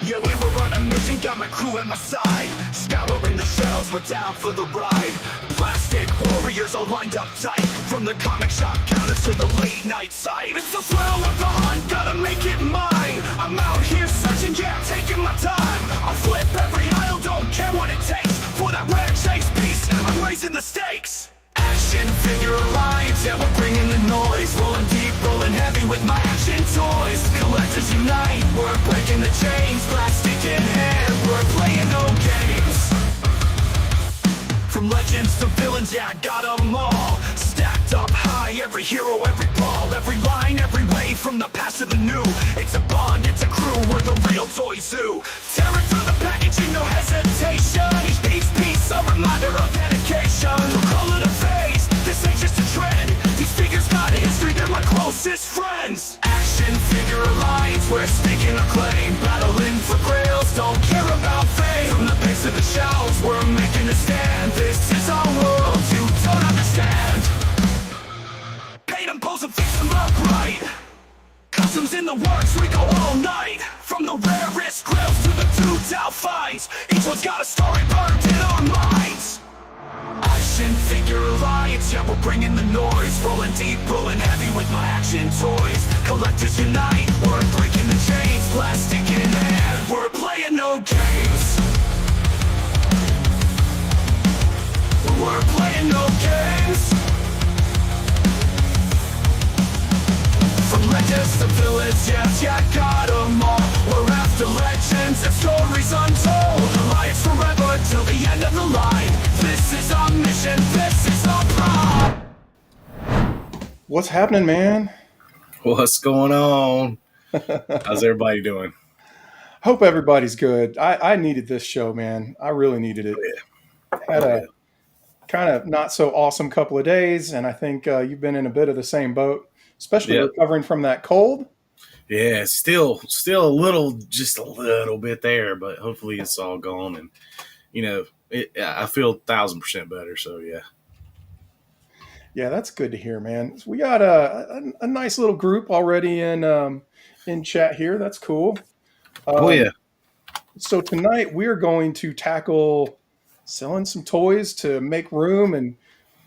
Yeah, we were on a mission, got my crew at my side. Scouring the shells, we're down for the ride. Plastic warriors all lined up tight. From the comic shop counters to the late night site. It's the thrill of the hunt, gotta make it mine. I'm out here searching, yeah, taking my time. I'll flip every aisle, don't care what it takes. For that rare chase piece, I'm raising the stakes. Action figure alliance, yeah, we're bringing the noise. Rolling deep, rolling heavy with my action toys. Collectors unite, we're breaking the chains. Plastic in hand, we're playing no games. From legends to villains, yeah, I got them all. Stacked up high, every hero, every ball. Every line, every wave, from the past to the new. It's a bond, it's a crew, we're the real Toy Zoo. Tearing through the packaging, no hesitation. Each piece, a reminder of dedication. Don't call it a phase, this ain't just a trend. These figures got history, they're my closest friends. Action figure alliance, we're staking a claim. Battling for grails, don't care about fame. From the base of the shelves, we're making a stand. This is our world, you don't understand. Paint them, pose them, fix them up right. Customs in the works, we go all night. From the rarest grills to the two-tail finds. Each one's got a story burned in our minds. Action figure alliance, yeah, we're bringing the noise. Rolling deep, rolling heavy with my action toys. Collectors unite, we're breaking the chains. Plastic in hand, we're playing no games. We're playing no games. From legends to villains, yes, yeah, got them all. We're after legends and stories untold. Alliance forever till the end of the line. This is our mission, this is our pride. What's happening, man? What's going on? How's everybody doing? Hope everybody's good. I needed this show, man. I really needed it. Had a kind of not so awesome couple of days, and I think you've been in a bit of the same boat, especially recovering from that cold. Yeah, still a little, just a little bit there, but hopefully it's all gone. And I feel 1,000% better. So yeah. Yeah, that's good to hear, man. So we got a nice little group already in chat here. That's cool. Oh yeah. So tonight we're going to tackle selling some toys to make room and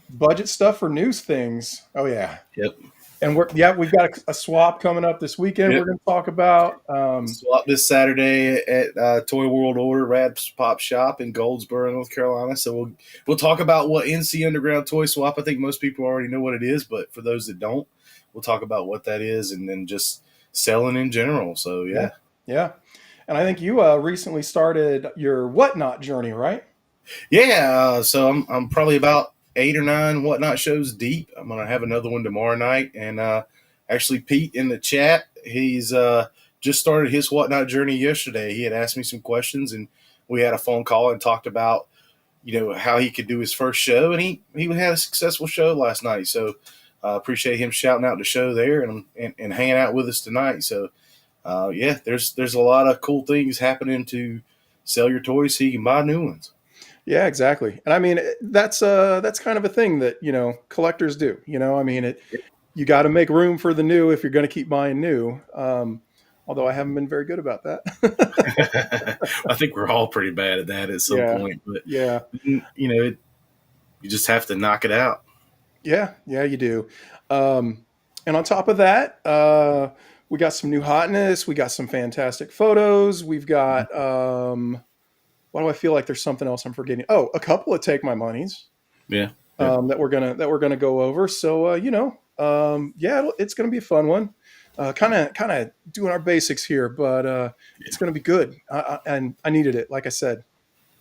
budget stuff for news things. Oh yeah. Yep. And we've got a swap coming up this weekend. Yep. We're going to talk about swap this Saturday at Toy World Order Rad's Pop Shop in Goldsboro, North Carolina. So we'll talk about what NC Underground Toy Swap. I think most people already know what it is, but for those that don't, we'll talk about what that is and then just selling in general. So yeah. And I think you recently started your Whatnot journey, right? Yeah. So I'm probably about 8 or 9 Whatnot shows deep. I'm going to have another one tomorrow night. And actually, Pete in the chat, he's just started his Whatnot journey yesterday. He had asked me some questions, and we had a phone call and talked about, how he could do his first show. And he had a successful show last night. So appreciate him shouting out the show there and hanging out with us tonight. So, there's a lot of cool things happening to sell your toys so you can buy new ones. Yeah, exactly. And I mean, that's kind of a thing that, collectors do, you got to make room for the new if you're going to keep buying new. Although I haven't been very good about that. I think we're all pretty bad at that at some point, but you just have to knock it out. Yeah, you do. And on top of that, we got some new hotness. We got some fantastic photos. We've got, why do I feel like there's something else I'm forgetting? Oh, a couple of Take My Monies. Yeah. That we're gonna go over. So it's gonna be a fun one. Kind of doing our basics here, but it's gonna be good. And I needed it. Like I said,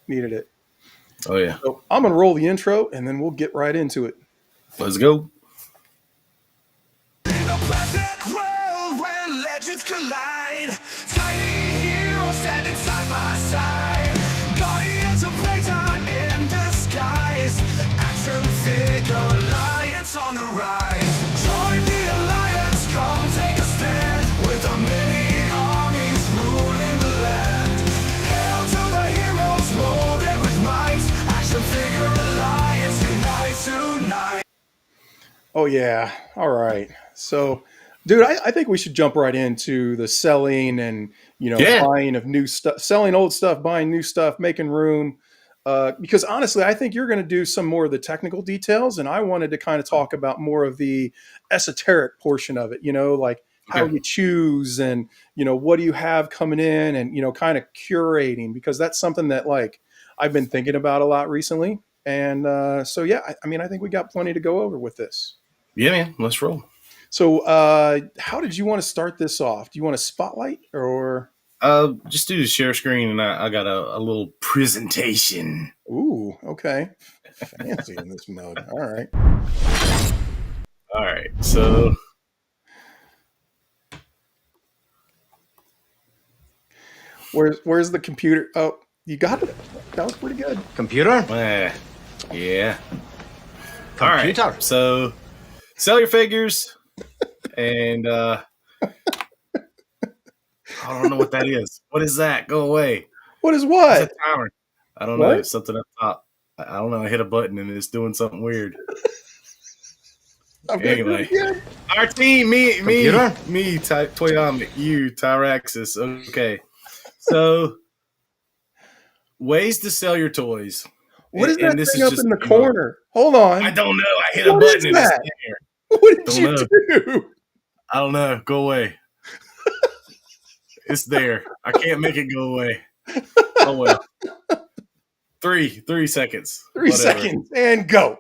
needed it. Oh yeah. So I'm gonna roll the intro, and then we'll get right into it. Let's go. In a perfect world when legends collide, tiny heroes standing side by side. Guardians of playtime in disguise. Action figure alliance on the rise. Join the alliance, come take a stand. With the many armies ruling the land. Hail to the heroes, molded with might. Action figure alliance, unite tonight. Oh yeah. All right. So Dude, I think we should jump right into the selling and Yeah. buying of new stuff, selling old stuff, buying new stuff, making room. Because honestly, I think you're going to do some more of the technical details, and I wanted to kind of talk about more of the esoteric portion of it. Like how Okay. you choose, and what do you have coming in, and kind of curating, because that's something that like I've been thinking about a lot recently. And so yeah, I mean, I think we got plenty to go over with this. Yeah, man. Let's roll. So, how did you want to start this off? Do you want a spotlight or? Just do the share screen, and I got a little presentation. Ooh, okay, fancy in this mode. All right. All right. So, Where's the computer? Oh, you got it. That was pretty good. Computer? yeah. All Computer. right. So, sell your figures, and I don't know what that is. What is that? Go away. What is It's what? a timer. I don't know. What? It's something up top. I don't know. I hit a button and it's doing something weird. I'm gonna do Anyway. it again. Our team, Computer? Toyomic, you, Tyraxis. Okay. So, ways to sell your toys. What is And that this thing is up just, in the corner? Hold on. I don't know. I hit a What is button and it's that? there. What did Don't you know. do? I don't know. Go away. It's there. I can't make it go away. Oh well. 3 seconds. 3 Whatever. seconds and go.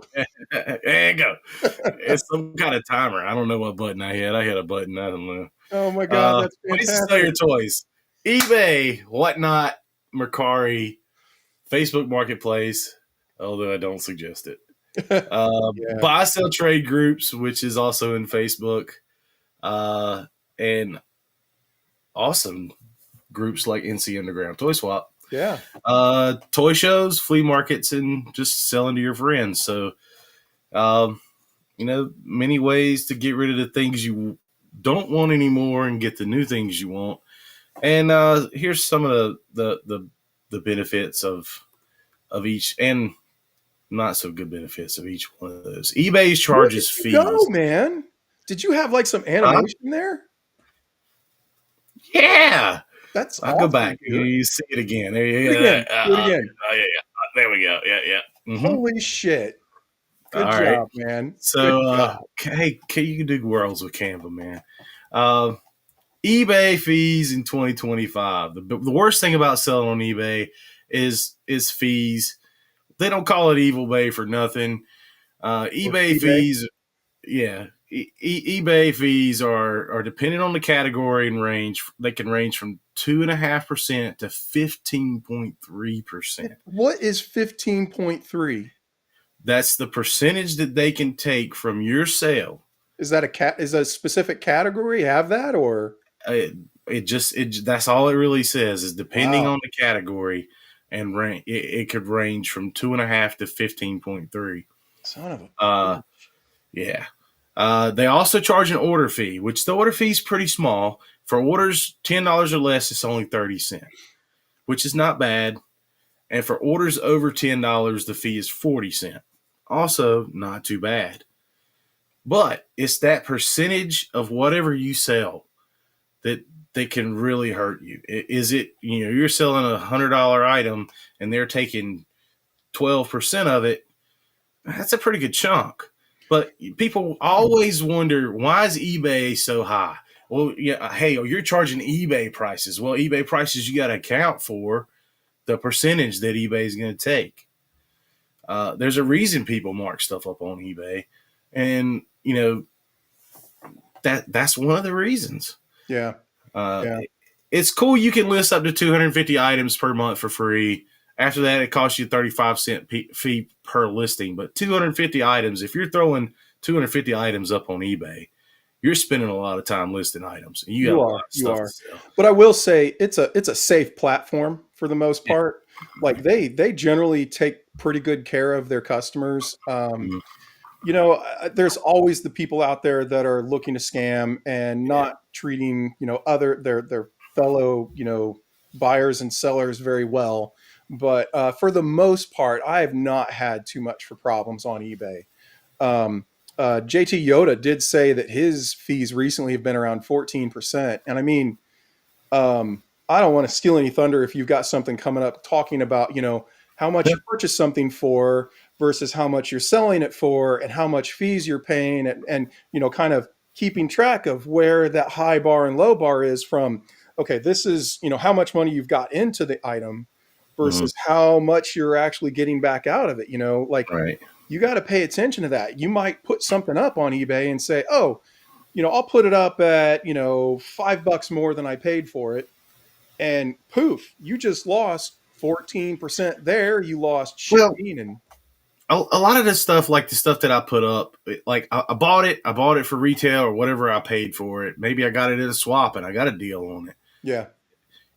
There you go. It's some kind of timer. I don't know what button I hit. I hit a button. I don't know. Oh my god, that's Ways to sell your fantastic. toys. eBay, whatnot, Mercari, Facebook Marketplace, although I don't suggest it. Yeah. Buy, sell, trade groups, which is also in Facebook, and awesome groups like NC Underground Toy Swap. Yeah. Toy shows, flea markets, and just selling to your friends. So, many ways to get rid of the things you don't want anymore and get the new things you want. And here's some of the benefits of each, and not so good benefits of each one of those. eBay charges Where did you fees. go, man? Did you have like some animation there? Yeah, That's I'll awesome, go back. dude. You see it again. There Do you it go. again. Do it again. Yeah. There we go. Yeah. Mhm. Holy shit. Good All job, right. man. So, Good job. hey, you can do worlds with Canva, man. eBay fees in 2025. The worst thing about selling on eBay is fees. They don't call it Evil Bay for nothing. eBay eBay? fees, yeah. eBay fees are dependent on the category and range. They can range from 2.5% to 15.3%. What is 15.3? That's the percentage that they can take from your sale. Is that is a specific category have that or? That's all it really says is depending Wow. on the category and range. It could range from 2.5 to 15.3. Son of a Yeah. They also charge an order fee, which the order fee is pretty small. For orders $10 or less, it's only 30 cents, which is not bad. And for orders over $10, the fee is 40 cents. Also, not too bad. But it's that percentage of whatever you sell that can really hurt you. Is it, you're selling a $100 item and they're taking 12% of it. That's a pretty good chunk. But people always wonder, why is eBay so high? Well, yeah, hey, you're charging eBay prices. Well, eBay prices, you got to account for the percentage that eBay is going to take. There's a reason people mark stuff up on eBay. And, that's one of the reasons. Yeah. Yeah. It's cool you can list up to 250 items per month for free. After that, it costs you a 35-cent fee per listing. But 250 items, if you're throwing 250 items up on eBay, you're spending a lot of time listing items. And you got a lot of stuff to sell. But I will say it's a safe platform for the most part. Like they generally take pretty good care of their customers. There's always the people out there that are looking to scam and not treating, their fellow, buyers and sellers very well. But for the most part, I have not had too much for problems on eBay. JT Yoda did say that his fees recently have been around 14%. And I mean, I don't want to steal any thunder if you've got something coming up talking about, how much Yeah. you purchase something for versus how much you're selling it for and how much fees you're paying and kind of keeping track of where that high bar and low bar is from, okay, this is, how much money you've got into the item Mhm. versus how much you're actually getting back out of it, like Right. you got to pay attention to that. You might put something up on eBay and say, oh, I'll put it up at, $5 more than I paid for it. And poof, you just lost 14% there. You lost Well, shipping and a lot of this stuff, like the stuff that I put up, like I bought it. I bought it for retail or whatever I paid for it. Maybe I got it at a swap and I got a deal on it. yeah.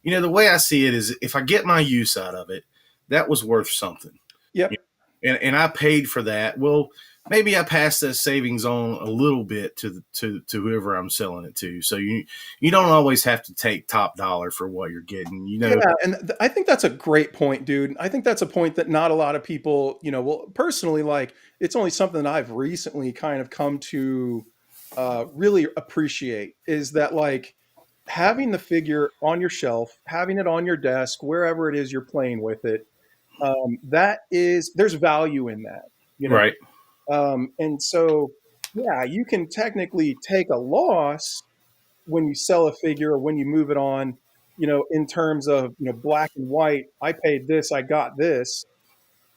The way I see it is if I get my use out of it, that was worth something. Yep. And I paid for that. Well, maybe I pass that savings on a little bit to whoever I'm selling it to. So you don't always have to take top dollar for what you're getting. Yeah, and I think that's a great point, dude. I think that's a point that not a lot of people, well, personally, like it's only something that I've recently kind of come to really appreciate is that like having the figure on your shelf, having it on your desk, wherever it is you're playing with it, there's value in that, you know. Right. And so, yeah, you can technically take a loss when you sell a figure or when you move it on, in terms of, black and white, I paid this, I got this.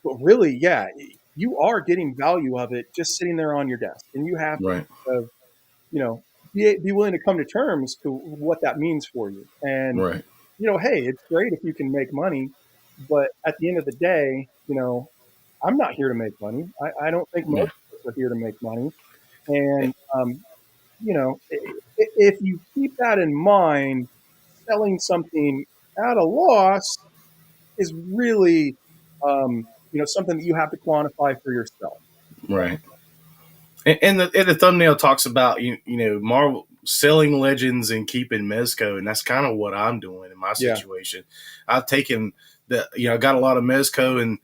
But really, yeah, you are getting value of it just sitting there on your desk. And you have Right. to, you know, be willing to come to terms to what that means for you. And, Right. hey, it's great if you can make money. But at the end of the day, I'm not here to make money. I don't think Yeah. most of us are here to make money. And, if you keep that in mind, selling something at a loss is really, something that you have to quantify for yourself. Right. And the thumbnail talks about Marvel selling legends and keeping Mezco, and that's kind of what I'm doing in my Yeah. situation. I've taken I got a lot of Mezco, and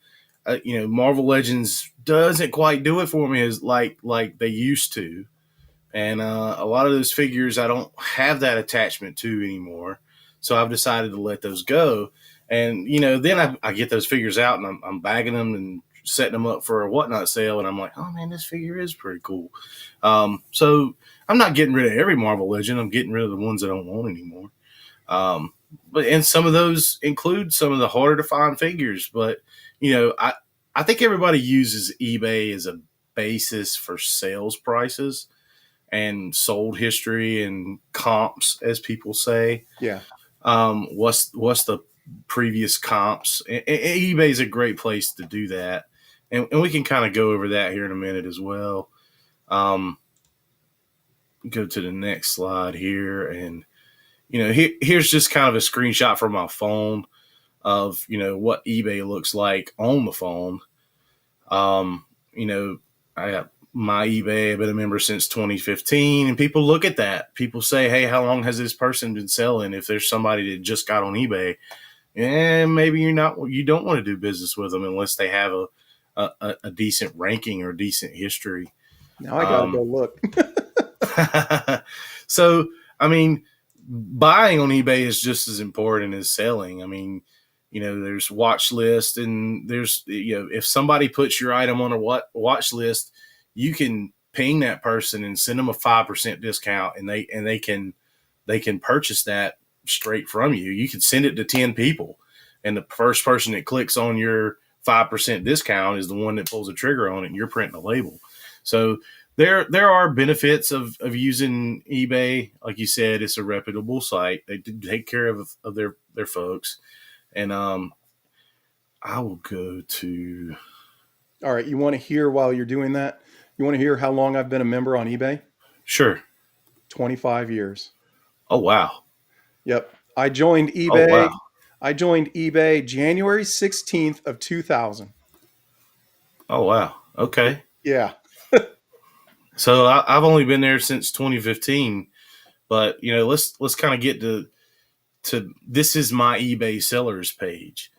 Marvel Legends doesn't quite do it for me as like they used to, and a lot of those figures I don't have that attachment to anymore. So I've decided to let those go, and then I get those figures out and I'm bagging them and setting them up for a whatnot sale, and I'm like, oh man, this figure is pretty cool. So I'm not getting rid of every Marvel Legend. I'm getting rid of the ones I don't want anymore. And some of those include some of the harder to find figures. But I think everybody uses eBay as a basis for sales prices and sold history and comps, as people say. Yeah. What's the previous comps? eBay is a great place to do that, and we can kind of go over that here in a minute as well. Go to the next slide here, and here's just kind of a screenshot from my phone of what eBay looks like on the phone. I got my eBay. I've been a member since 2015, and people look at that. People say, "Hey, how long has this person been selling?" If there's somebody that just got on eBay, and maybe you don't want to do business with them unless they have a decent ranking or decent history. Now I got to go look. So, I mean, buying on eBay is just as important as selling. I mean, there's watch list, and there's if somebody puts your item on a watch list, you can ping that person and send them a 5% discount, and they can purchase that straight from you. You can send it to 10 people, and the first person that clicks on your 5% discount is the one that pulls the trigger on it, and you're printing a label. So there are benefits of using eBay. Like you said, it's a reputable site. They take care of their folks. And I will go to. All right. You want to hear while you're doing that? You want to hear how long I've been a member on eBay? Sure. 25 years. Oh, wow. Yep. I joined Oh, eBay. wow. I joined eBay January 16th of 2000. Oh, wow. Okay. Yeah. So I've only been there since 2015, but let's kind of get to this is my eBay sellers page.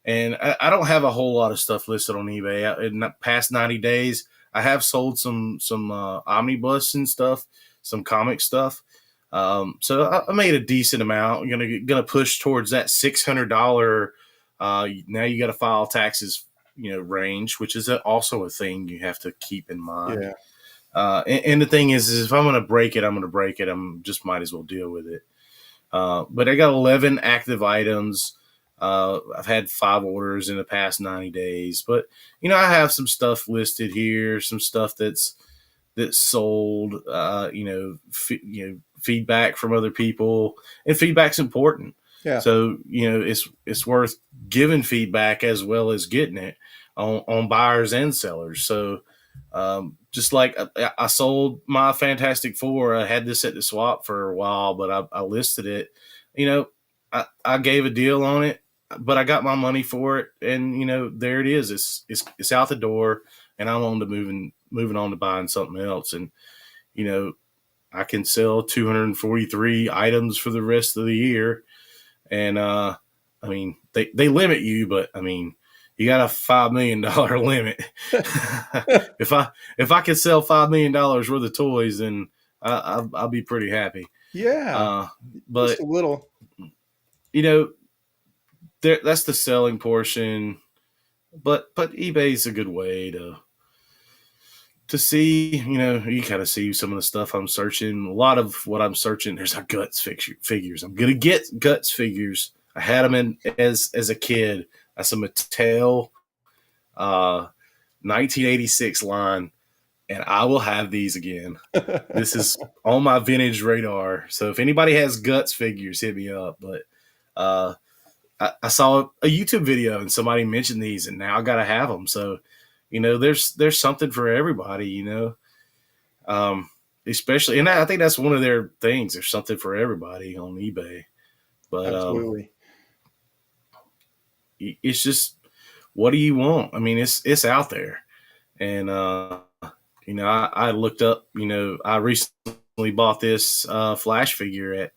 And I don't have a whole lot of stuff listed on eBay. In the past 90 days, I have sold some omnibus and stuff, some comic stuff. So I made a decent amount. I'm gonna push towards that $600. Now you got to file taxes, range, which is also a thing you have to keep in mind. Yeah. And the thing is if I'm gonna break it, I'm gonna break it. I'm just might as well deal with it. But I got 11 active items. I've had 5 orders in the past 90 days, but I have some stuff listed here, some stuff that's sold. Feedback from other people, and feedback's important. Yeah. So it's worth giving feedback as well as getting it on buyers and sellers. So just like I sold my Fantastic Four, I had this at the swap for a while, but I listed it. I gave a deal on it, but I got my money for it, and there it is. It's out the door, and I'm on to moving on to buying something else, and I can sell 243 items for the rest of the year, and they limit you, but you got a $5 million limit. If I could sell $5 million worth of toys, then I'll be pretty happy. Yeah. But just a little. That's the selling portion. But eBay is a good way to see. You kind of see some of the stuff I'm searching. A lot of what I'm searching, there's a guts figures. I'm gonna get guts figures. I had them as a kid. That's a Mattel 1986 line, and I will have these again. This is on my vintage radar. So if anybody has guts figures, hit me up. But I saw a YouTube video and somebody mentioned these, and now I got to have them. So there's something for everybody. Especially, and I think that's one of their things. There's something for everybody on eBay. But Absolutely. It's just, what do you want? It's out there, and I looked up. I recently bought this Flash figure at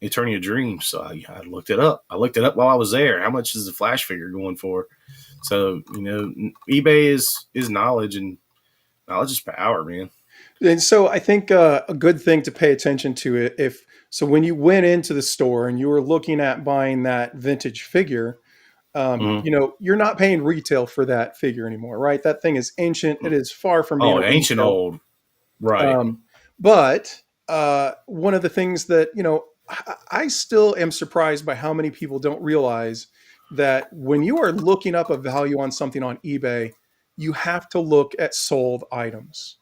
Eternity of Dreams, so I looked it up. I looked it up while I was there. How much is the Flash figure going for? So eBay is knowledge, and knowledge is power, man. And so I think a good thing to pay attention to it, when you went into the store and you were looking at buying that vintage figure, you're not paying retail for that figure anymore, right? That thing is ancient. It is far from being ancient retail. old, right? But one of the things that I still am surprised by how many people don't realize that when you are looking up a value on something on eBay, you have to look at sold items.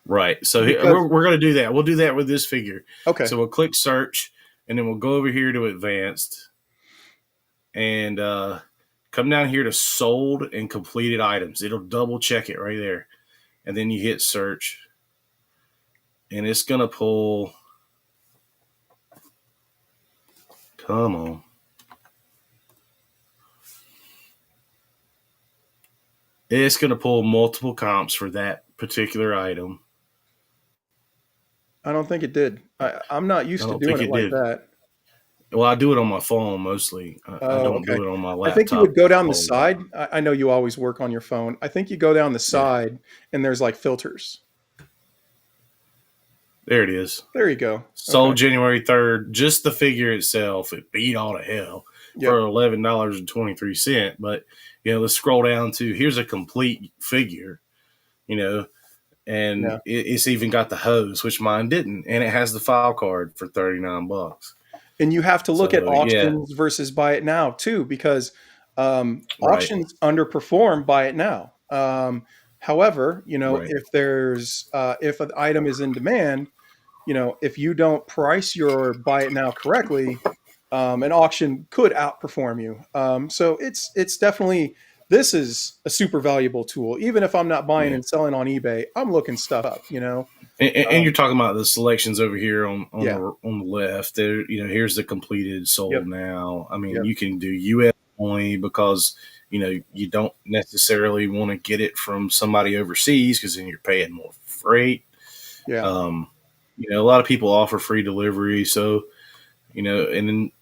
Right. So we're going to do that. We'll do that with this figure. Okay. So we'll click search, and then we'll go over here to advanced, and come down here to sold and completed items. It'll double check it right there. And then you hit search, and it's going to pull. Come on. It's going to pull multiple comps for that particular item. I don't think it did. I'm not used to doing it like that. Well, I do it on my phone mostly. I don't do it on my laptop. I think you would go down the side. I know you always work on your phone. I think you go down the side, and there's like filters. There it is. There you go. Sold January 3rd. Just the figure itself, it beat all to hell for $11.23. But let's scroll down to, here's a complete figure. And it's even got the hose, which mine didn't, and it has the file card for $39. And you have to look at auctions versus buy it now too, because auctions underperform buy it now. However, if there's if an item is in demand, if you don't price your buy it now correctly, an auction could outperform you. So it's definitely. This is a super valuable tool. Even if I'm not buying and selling on eBay, I'm looking stuff up, And you're talking about the selections over here on the left. There, here's the completed sold now. You can do US only because you don't necessarily want to get it from somebody overseas because then you're paying more freight. Yeah. A lot of people offer free delivery, so and then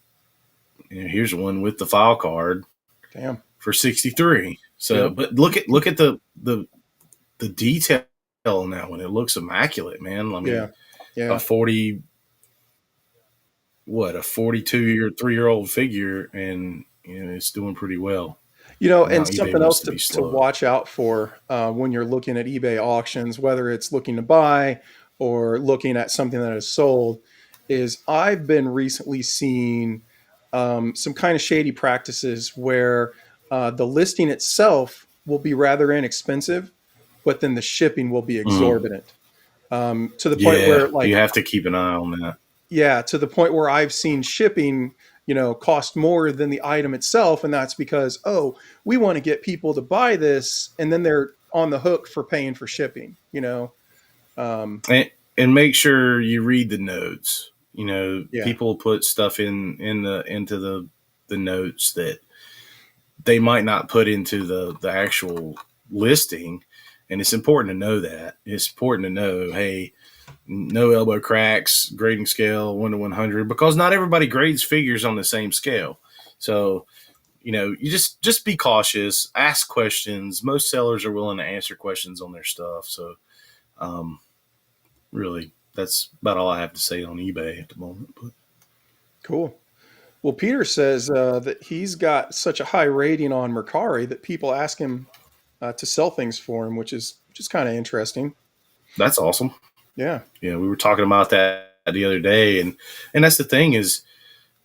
here's one with the file card. Damn. for 63. So, Yep. but look at the detail on that one. It looks immaculate, man. I Yeah. mean, a Yeah. 40 what a 42-year 3-year old figure, and it's doing pretty well. And Now eBay something wants else to be to slow. watch out for when you're looking at eBay auctions, whether it's looking to buy or looking at something that is sold, is I've been recently seeing some kind of shady practices where the listing itself will be rather inexpensive, but then the shipping will be Mhm. exorbitant, to the point Yeah, where, you like, have to keep an eye on that. yeah, to the point where I've seen shipping, cost more than the item itself. And that's because, oh, we want to get people to buy this. And then they're on the hook for paying for shipping. Um, And make sure you read the notes. yeah. People put stuff into the notes that they might not put into the actual listing, and it's important to know that. It's important to know, hey, no elbow cracks, grading scale 1 to 100, because not everybody grades figures on the same scale. So you just be cautious, ask questions. Most sellers are willing to answer questions on their stuff. So um, really, that's about all I have to say on eBay at the moment. But Cool. Well, Peter says that he's got such a high rating on Mercari that people ask him to sell things for him, which is kind of interesting. that's awesome. Yeah. We were talking about that the other day, and that's the thing is,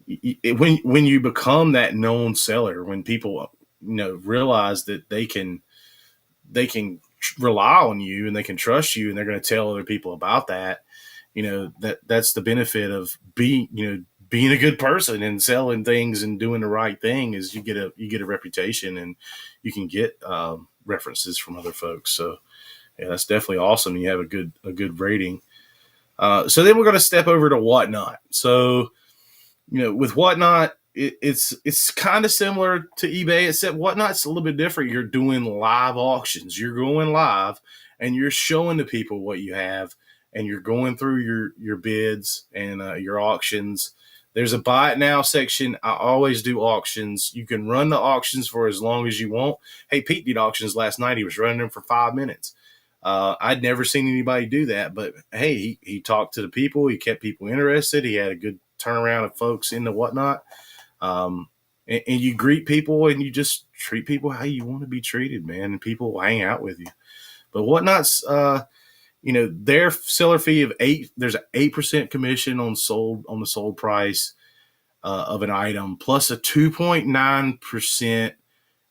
when you become that known seller, when people realize that they can rely on you and they can trust you, and they're going to tell other people about that. That's the benefit of being a good person and selling things and doing the right thing, is you get a reputation, and you can get references from other folks. So yeah, that's definitely awesome. You have a good rating. So then we're going to step over to Whatnot. So with Whatnot, it's kind of similar to eBay, except Whatnot's a little bit different. You're doing live auctions. You're going live, and you're showing to people what you have, and you're going through your bids and your auctions. There's a buy it now section. I always do auctions. You can run the auctions for as long as you want. Hey, Pete did auctions last night. He was running them for 5 minutes. I'd never seen anybody do that, but hey, he talked to the people. He kept people interested. He had a good turnaround of folks into Whatnot. And you greet people, and you just treat people how you want to be treated, man. And people will hang out with you. But Whatnot's, their seller fee of 8, there's an 8% commission on the sold price of an item, plus a 2.9%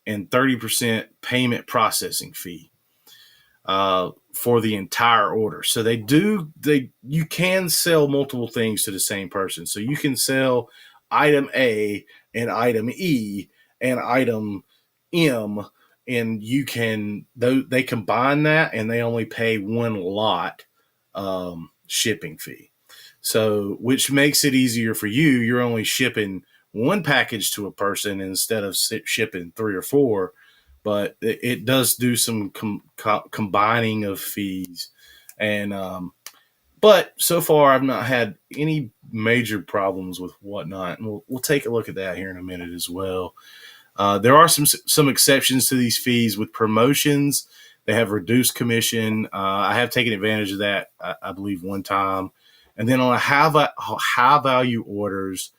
and 30% payment processing fee for the entire order. So you can sell multiple things to the same person. So you can sell item A and item E and item M, and they combine that, and they only pay one lot shipping fee. So, which makes it easier for you. You're only shipping one package to a person instead of shipping 3 or 4, but it does do some combining of fees. And but so far I've not had any major problems with Whatnot, and we'll take a look at that here in a minute as well. There are some exceptions to these fees with promotions. They have reduced commission. I have taken advantage of that, I believe, one time. And then on high value orders,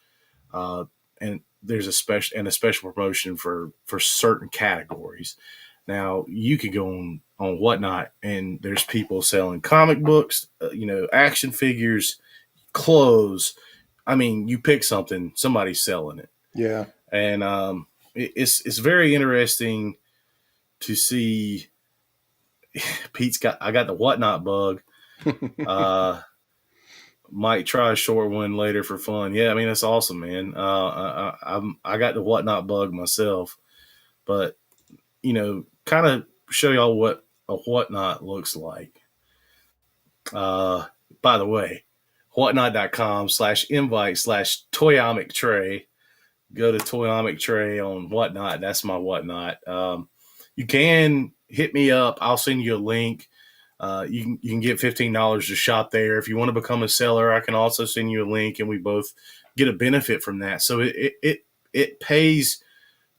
and there's a special promotion for certain categories. Now you could go on Whatnot, and there's people selling comic books, action figures, clothes. I mean, you pick something, somebody's selling it, Yeah. and it's very interesting to see. I got the Whatnot bug. Uh, might try a short one later for fun. Yeah, I mean that's awesome, man. I got the Whatnot bug myself, but kind of show y'all what a Whatnot looks like. Uh, by the way, whatnot.com/invite/toyomic tray. Go to Toyomic Tray on Whatnot. That's my Whatnot. You can hit me up. I'll send you a link. You can get $15 to shop there. If you want to become a seller, I can also send you a link, and we both get a benefit from that. So it pays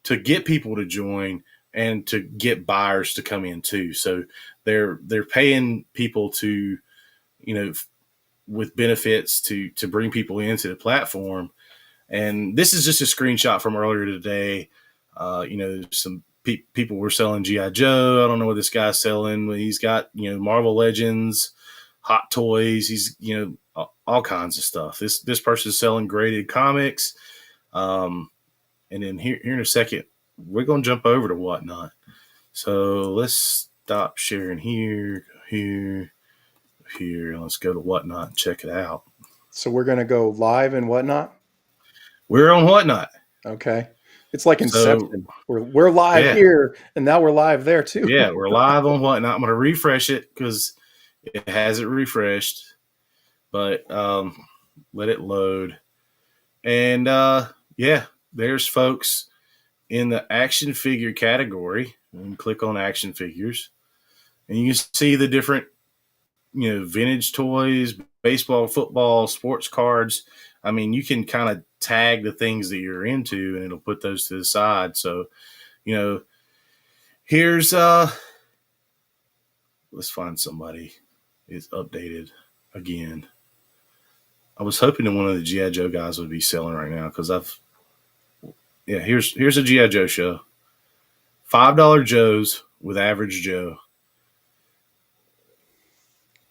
to get people to join and to get buyers to come in too. So they're paying people to, with benefits to bring people into the platform. And this is just a screenshot from earlier today. Some people were selling G.I. Joe. I don't know what this guy's selling, but he's got, Marvel Legends, Hot Toys. He's, all kinds of stuff. This person's selling graded comics. And then here in a second, we're going to jump over to Whatnot. So let's stop sharing here. Let's go to Whatnot and check it out. So we're going to go live and Whatnot. We're on Whatnot. Okay. It's like Inception. We're live here, and now we're live there too. Yeah, we're live on Whatnot. I'm going to refresh it because it hasn't refreshed, but let it load. And there's folks in the action figure category. And click on action figures, and you can see the different, vintage toys, baseball, football, sports cards. I mean, you can kind of tag the things that you're into, and it'll put those to the side. So, here's let's find somebody. It's updated again. I was hoping that one of the G.I. Joe guys would be selling right now because here's a G.I. Joe show. $5 Joes with average Joe.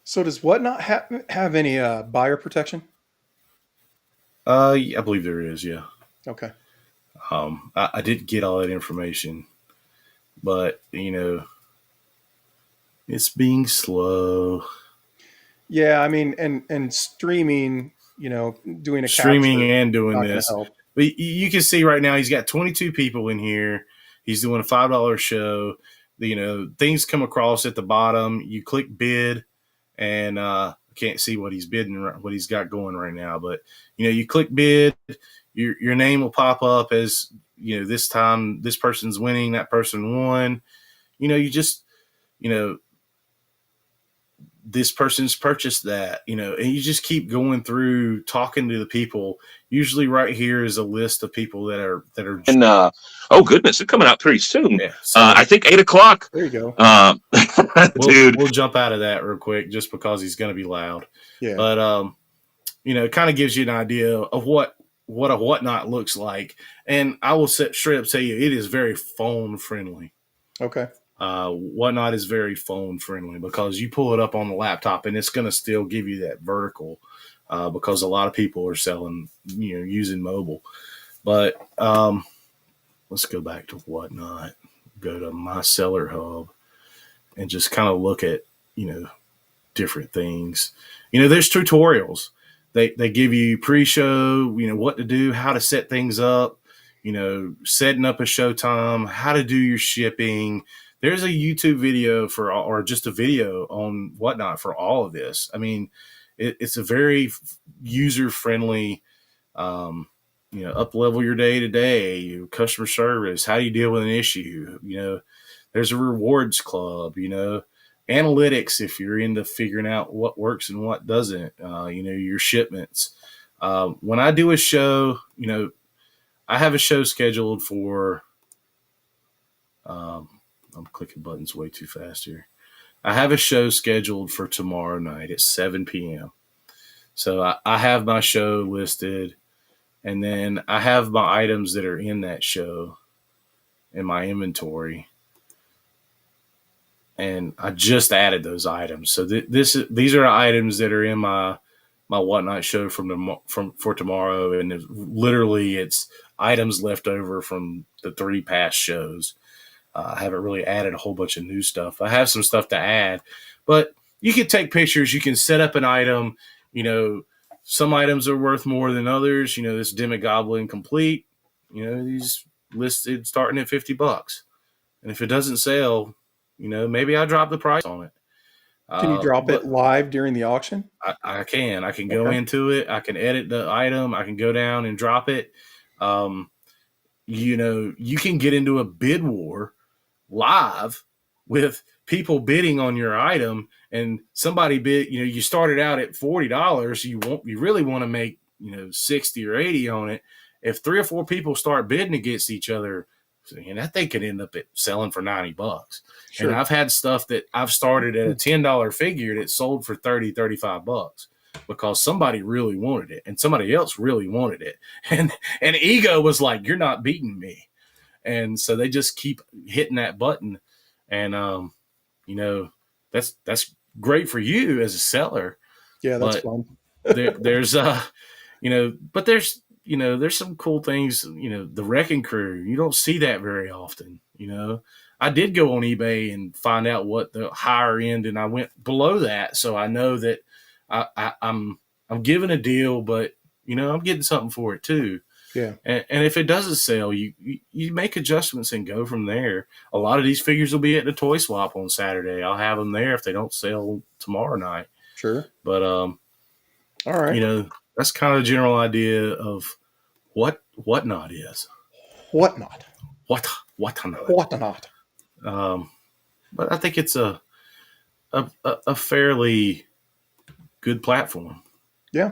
So does Whatnot have any buyer protection? I believe there is, yeah. Okay. I didn't get all that information, but it's being slow. Yeah, I mean, and streaming, doing a streaming capture, and doing not this. gonna help. But you can see right now he's got 22 people in here. He's doing a $5 show. Things come across at the bottom. You click bid, and can't see what he's bidding, what he's got going right now. But you click bid, your name will pop up as this time this person's winning, that person won. You just this person's purchased that, and you just keep going through talking to the people. Usually right here is a list of people that are And oh goodness, they're coming out pretty soon. Yeah, so I think 8:00. There you go. Dude, we'll jump out of that real quick just because he's going to be loud. Yeah. But it kind of gives you an idea of what a Whatnot looks like. And I will straight up tell you, it is very phone friendly. Okay. Whatnot is very phone friendly because you pull it up on the laptop and it's going to still give you that vertical because a lot of people are selling, using mobile. But let's go back to Whatnot, go to My Seller Hub, and just kind of look at, different things. There's tutorials. They give you pre-show, what to do, how to set things up, setting up a showtime, how to do your shipping. There's a YouTube video or just a video on Whatnot for all of this. I mean, it's a very user-friendly, up level your day to day, customer service, how you deal with an issue. There's a rewards club, analytics if you're into figuring out what works and what doesn't, your shipments. When I do a show, I have a show scheduled for, I'm clicking buttons way too fast here. I have a show scheduled for tomorrow night at 7 p.m. So I have my show listed, and then I have my items that are in that show in my inventory. And I just added those items. So these are items that are in my Whatnot show for tomorrow, and it's items left over from the 3 past shows. I haven't really added a whole bunch of new stuff. I have some stuff to add, but you can take pictures. You can set up an item. Some items are worth more than others. This Demogoblin complete. These listed starting at $50, and if it doesn't sell, maybe I drop the price on it. Can you drop it live during the auction? I can. I can go into it. I can edit the item. I can go down and drop it. You can get into a bid war live with people bidding on your item, and somebody bid, you started out at $40. You really want to make, 60 or 80 on it. If 3 or 4 people start bidding against each other, And that thing could end up selling for $90. Sure. And I've had stuff that I've started at a $10 figure that sold for $35 because somebody really wanted it and somebody else really wanted it. And ego was like, you're not beating me. And so they just keep hitting that button. And, that's great for you as a seller. Yeah, that's But fun. there's but there's some cool things, the wrecking crew, you don't see that very often. I did go on eBay and find out what the higher end, and I went below that, so I know that I'm giving a deal, but I'm getting something for it too. Yeah. And if it doesn't sell, you make adjustments and go from there. A lot of these figures will be at the toy swap on Saturday. I'll have them there if they don't sell tomorrow night. Sure. But All right. that's kind of the general idea of whatnot is. Whatnot. Whatnot. Whatnot. But I think it's a fairly good platform. Yeah.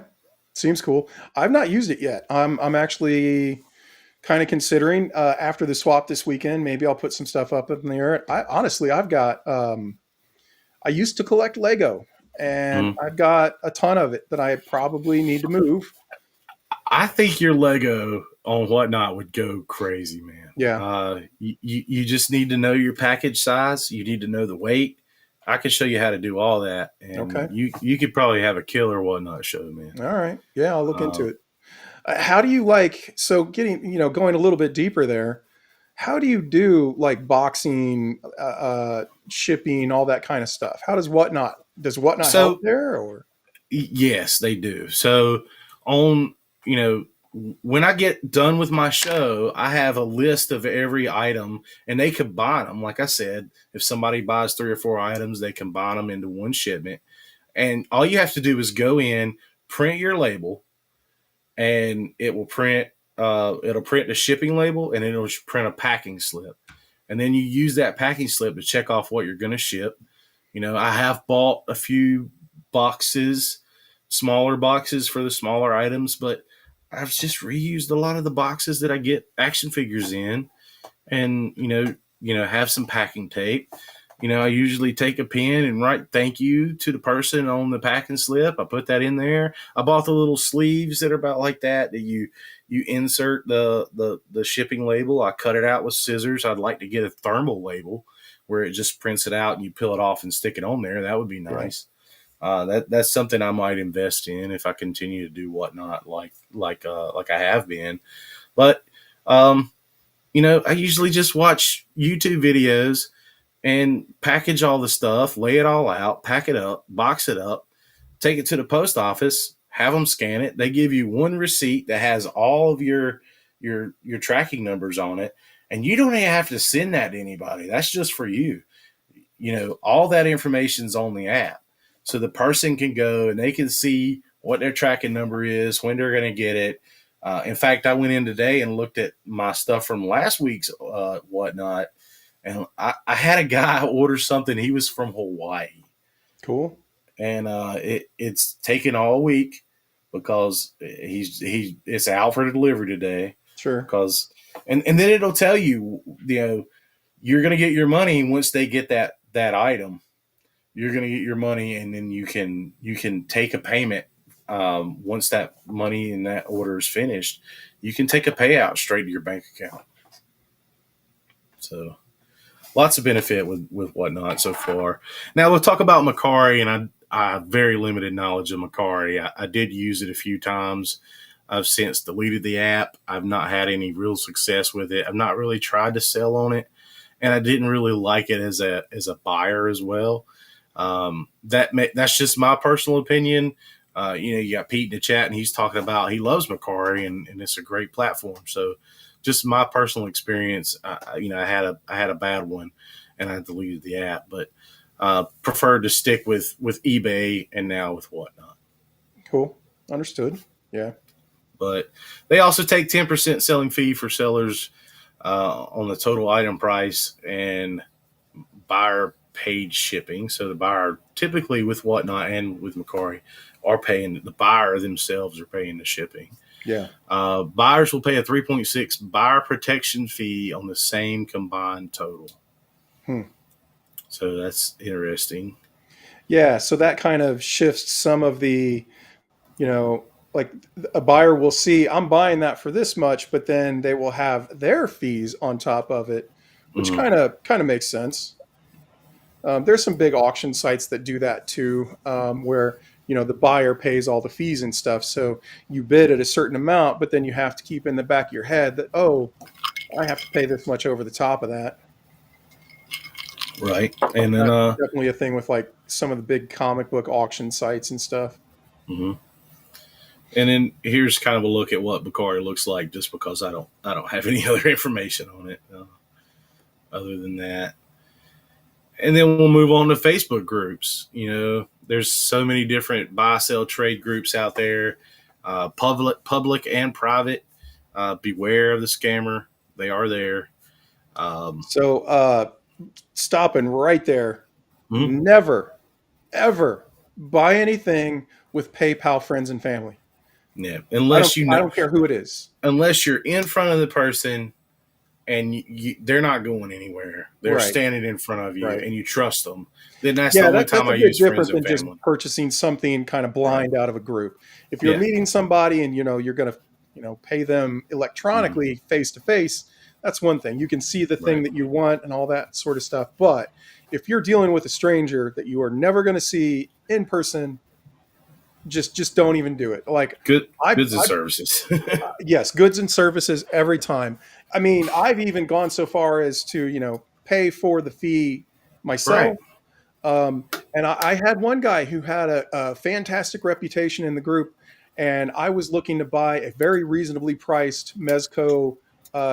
Seems cool. I've not used it yet. I'm actually kind of considering after the swap this weekend, maybe I'll put some stuff up in there. I've got I used to collect Lego, and I've got a ton of it that I probably need to move. I think your Lego on whatnot would go crazy, man. Yeah. You just need to know your package size. You need to know the weight. I can show you how to do all that, and Okay. you could probably have a killer whatnot show, man. All right. Yeah, I'll look into it. How do you so getting, going a little bit deeper there, how do you do like boxing, shipping, all that kind of stuff? How does whatnot help there or? Yes, they do. So on, when I get done with my show, I have a list of every item and they combine them. Like I said, if somebody buys 3 or 4 items, they combine them into one shipment. And all you have to do is go in, print your label, and it will print, it'll print the shipping label, and it'll print a packing slip. And then you use that packing slip to check off what you're going to ship. I have bought a few boxes, smaller boxes for the smaller items, but I've just reused a lot of the boxes that I get action figures in, and have some packing tape. I usually take a pen and write thank you to the person on the packing slip. I put that in there. I bought the little sleeves that are about like that you insert the shipping label. I cut it out with scissors. I'd like to get a thermal label where it just prints it out and you peel it off and stick it on there. That would be nice. Yeah. That's something I might invest in if I continue to do whatnot like I have been. But I usually just watch YouTube videos and package all the stuff, lay it all out, pack it up, box it up, take it to the post office, have them scan it. They give you one receipt that has all of your tracking numbers on it, and you don't even have to send that to anybody. That's just for you. All that information's on the app. So the person can go and they can see what their tracking number is, when they're going to get it. In fact, I went in today and looked at my stuff from last week's whatnot, and I had a guy order something. He was from Hawaii. Cool. And it's taken all week because it's out for delivery today. Sure. Because and then it'll tell you, you're going to get your money once they get that item. You're going to get your money, and then you can take a payment once that money and that order is finished. You can take a payout straight to your bank account. So lots of benefit with whatnot so far. Now we'll talk about Macari, and I have very limited knowledge of Macari. I did use it a few times. I've since deleted the app. I've not had any real success with it. I've not really tried to sell on it, and I didn't really like it as a buyer as well. That's just my personal opinion. You got Pete in the chat, and he's talking about he loves Macari, and it's a great platform. So just my personal experience, I had a bad one, and I deleted the app, but preferred to stick with eBay and now with whatnot. Cool. Understood. Yeah. But they also take 10% selling fee for sellers on the total item price, and buyer paid shipping. So the buyer, typically with whatnot and with Macari, are paying, the buyer themselves are paying the shipping. Yeah. Buyers will pay a 3.6 buyer protection fee on the same combined total. So that's interesting. Yeah. So that kind of shifts some of the, like a buyer will see, I'm buying that for this much, but then they will have their fees on top of it, which Mhm. kind of makes sense. There's some big auction sites that do that too, where the buyer pays all the fees and stuff. So you bid at a certain amount, but then you have to keep in the back of your head that, oh, I have to pay this much over the top of that. Right. And then, That's definitely a thing with like some of the big comic book auction sites and stuff. mhm. And then here's kind of a look at what Bakari looks like, just because I don't have any other information on it other than that. And then we'll move on to Facebook groups. There's so many different buy, sell, trade groups out there, public and private. Beware of the scammer; they are there. So stopping right there, Mhm. never, ever buy anything with PayPal friends and family. Yeah, I don't care who it is. unless you're in front of the person and they're not going anywhere. They're Right. standing in front of you, Right. and you trust them. Then that's the Yeah, only that's time a I bit use friends different and than just family. purchasing something kind of blind out of a group. If you're Yeah. meeting somebody and you're going to pay them electronically face to face, that's one thing. You can see the thing Right. that you want and all that sort of stuff. But if you're dealing with a stranger that you are never going to see in person, just don't even do it. Like Goods and I services. yes, goods and services every time. I mean, I've even gone so far as to pay for the fee Right. myself. And I had one guy who had a fantastic reputation in the group, and I was looking to buy a very reasonably priced Mezco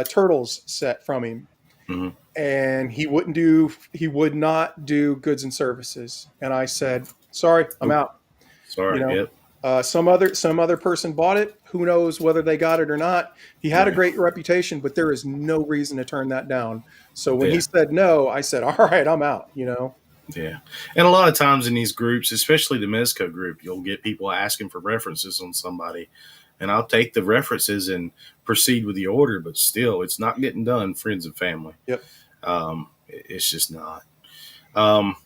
Turtles set from him, Mhm. and he would not do goods and services. And I said, "Sorry, I'm Nope. out." You Sorry. know, Yep. some other person bought it. Who knows whether they got it or not? He had a Right. great reputation, but there is no reason to turn that down. So when he Yeah. said no, I said, "All right, I'm out." Yeah. And a lot of times in these groups, especially the Mezco group, you'll get people asking for references on somebody. And I'll take the references and proceed with the order, but still, it's not getting done, friends and family. Yep. It's just not. Um,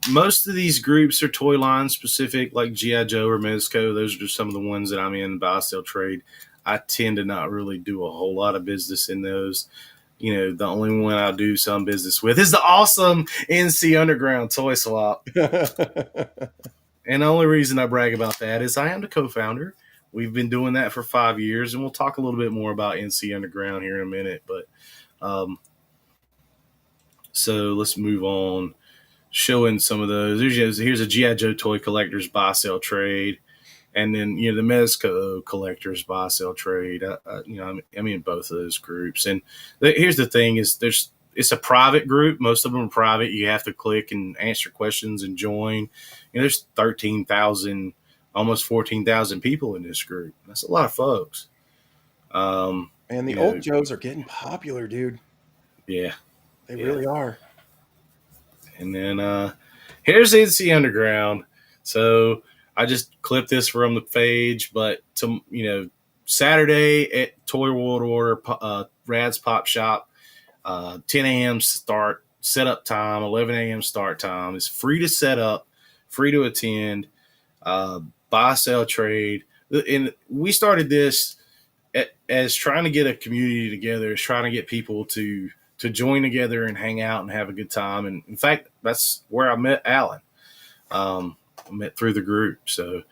Most of these groups are toy line specific, like G.I. Joe or Mezco. Those are just some of the ones that I'm in, buy, sell, trade. I tend to not really do a whole lot of business in those. The only one I do some business with is the awesome NC Underground Toy Swap. And the only reason I brag about that is I am the co-founder. We've been doing that for 5 years, and we'll talk a little bit more about NC Underground here in a minute. But so let's move on. Showing some of those. Here's a G.I. Joe toy collector's buy, sell, trade. And then, the Mezco collectors buy, sell, trade. I'm in both of those groups. And here's the thing is it's a private group. Most of them are private. You have to click and answer questions and join. There's 13,000, almost 14,000 people in this group. That's a lot of folks. And the old Joes are getting popular, dude. Yeah. They really are. And then here's NC Underground. So I just clipped this from the page, but Saturday at Toy World Order, Rad's Pop Shop, 10 a.m. start, setup time, 11 a.m. start time. It's free to set up, free to attend, buy, sell, trade. And we started this as trying to get a community together, as trying to get people to join together and hang out and have a good time. And in fact, that's where I met Alan. I met through the group. So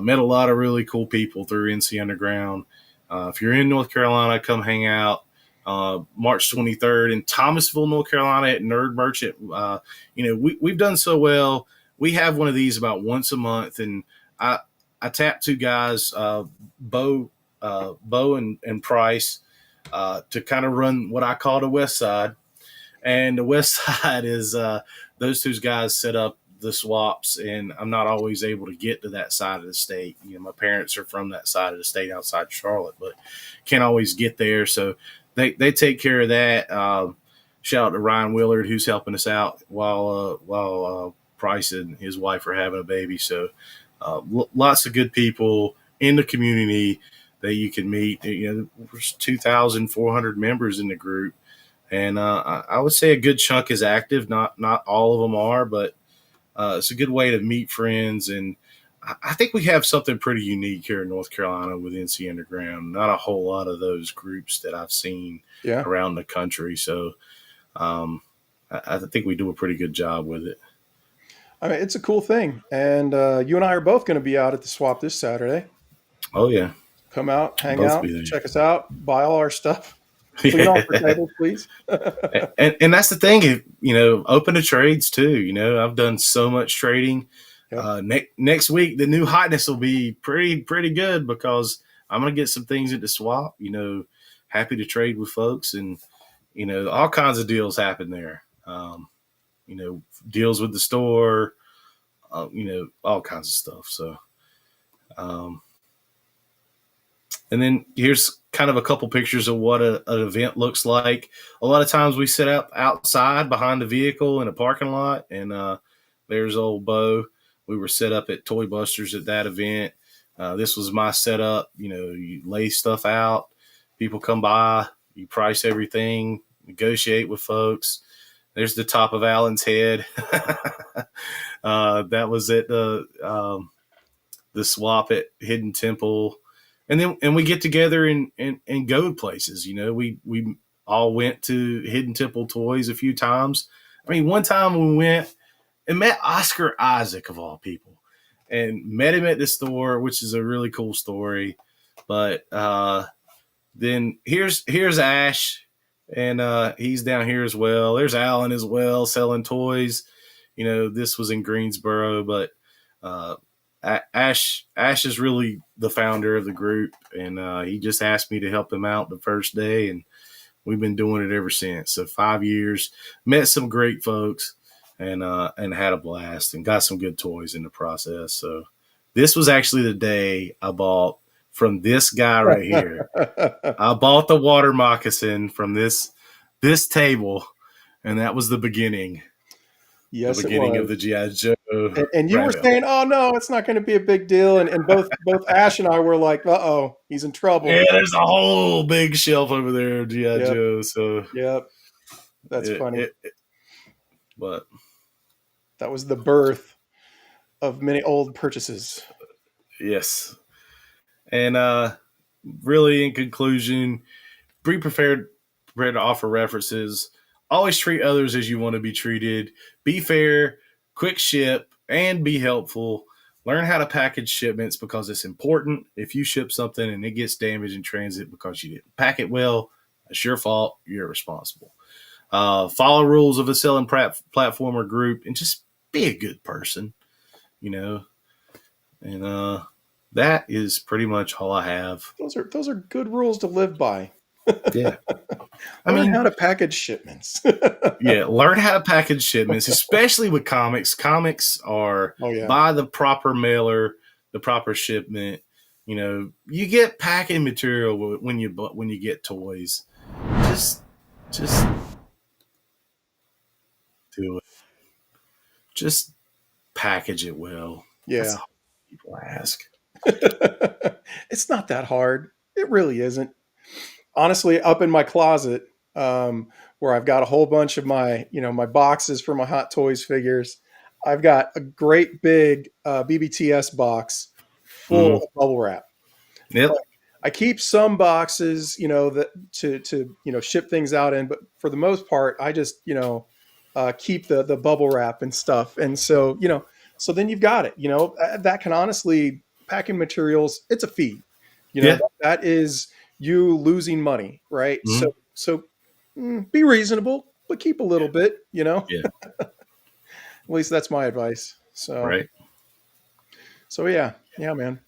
met a lot of really cool people through NC Underground. If you're in North Carolina, come hang out. March 23rd in Thomasville, North Carolina at Nerd Merchant. We've done so well. We have one of these about once a month. And I tapped two guys, Bo and Price, to kind of run what I call the West Side. And the West Side is those two guys set up the swaps, and I'm not always able to get to that side of the state. My parents are from that side of the state outside Charlotte, but can't always get there. So they take care of that. Shout out to Ryan Willard, who's helping us out while Price and his wife are having a baby. So lots of good people. in the community that you can meet. You know, there's 2,400 members in the group, and I would say a good chunk is active. Not all of them are, but it's a good way to meet friends. And I think we have something pretty unique here in North Carolina with NC Underground. Not a whole lot of those groups that I've seen Yeah. around the country. So I think we do a pretty good job with it. I mean, it's a cool thing. And you and I are both going to be out at the swap this Saturday. Oh, yeah. Come out, hang Both out, be there. check us out, buy all our stuff. Clean off our tables, please. and that's the thing, you know, open to trades too. You know, I've done so much trading. Yep. Next week, the new hotness will be pretty good because I'm going to get some things at the swap. You know, happy to trade with folks, and you know, all kinds of deals happen there. You know, deals with the store. You know, all kinds of stuff. So, and then here's kind of a couple pictures of what an event looks like. A lot of times we sit up outside behind the vehicle in a parking lot, and there's old Bo. We were set up at Toy Busters at that event. This was my setup. You know, you lay stuff out, people come by, you price everything, negotiate with folks. There's the top of Alan's head. That was at the swap at Hidden Temple. And we get together and go to places. You know, we all went to Hidden Temple Toys a few times. I mean, one time we went and met Oscar Isaac of all people, and met him at the store, which is a really cool story. But then here's Ash, and he's down here as well. There's Alan as well selling toys. You know, this was in Greensboro, but Ash is really the founder of the group, and he just asked me to help him out the first day, and we've been doing it ever since. So 5 years, met some great folks, and had a blast, and got some good toys in the process. So this was actually the day I bought from this guy right here. I bought the water moccasin from this table, and that was the beginning. Yes, the beginning it was. of the G.I. Joe. And you were saying, "Oh no, it's not going to be a big deal." And both Ash and I were like, "Uh-oh, he's in trouble." Yeah, there's a whole big shelf over there of G.I. Yep. Joe. So Yep, that's funny. But that was the birth of many old purchases. Yes, and really, in conclusion, be prepared to offer references. Always treat others as you want to be treated. Be fair, quick ship, and be helpful. Learn how to package shipments because it's important. If you ship something and it gets damaged in transit because you didn't pack it well, it's your fault. You're responsible. Follow rules of a selling platform or group, and just be a good person, you know. And that is pretty much all I have. Those are good rules to live by. Yeah. Learn how to package shipments. Yeah, learn how to package shipments, especially with comics. Comics are buy the proper mailer, the proper shipment. You know, you get packing material when you get toys. Just do it. Just package it well. Yeah. That's all people ask. It's not that hard. It really isn't. Honestly, up in my closet, where I've got a whole bunch of my boxes for my Hot Toys figures, I've got a great big BBTS box full of bubble wrap. Yep. Like, I keep some boxes, that to ship things out in, but for the most part, I just keep the bubble wrap and stuff. And so so then you've got it. That can honestly, packing materials, it's a fee. That is you losing money, right? Mm-hmm. So be reasonable, but keep a little bit, Yeah. At least that's my advice. So, right. So yeah, man.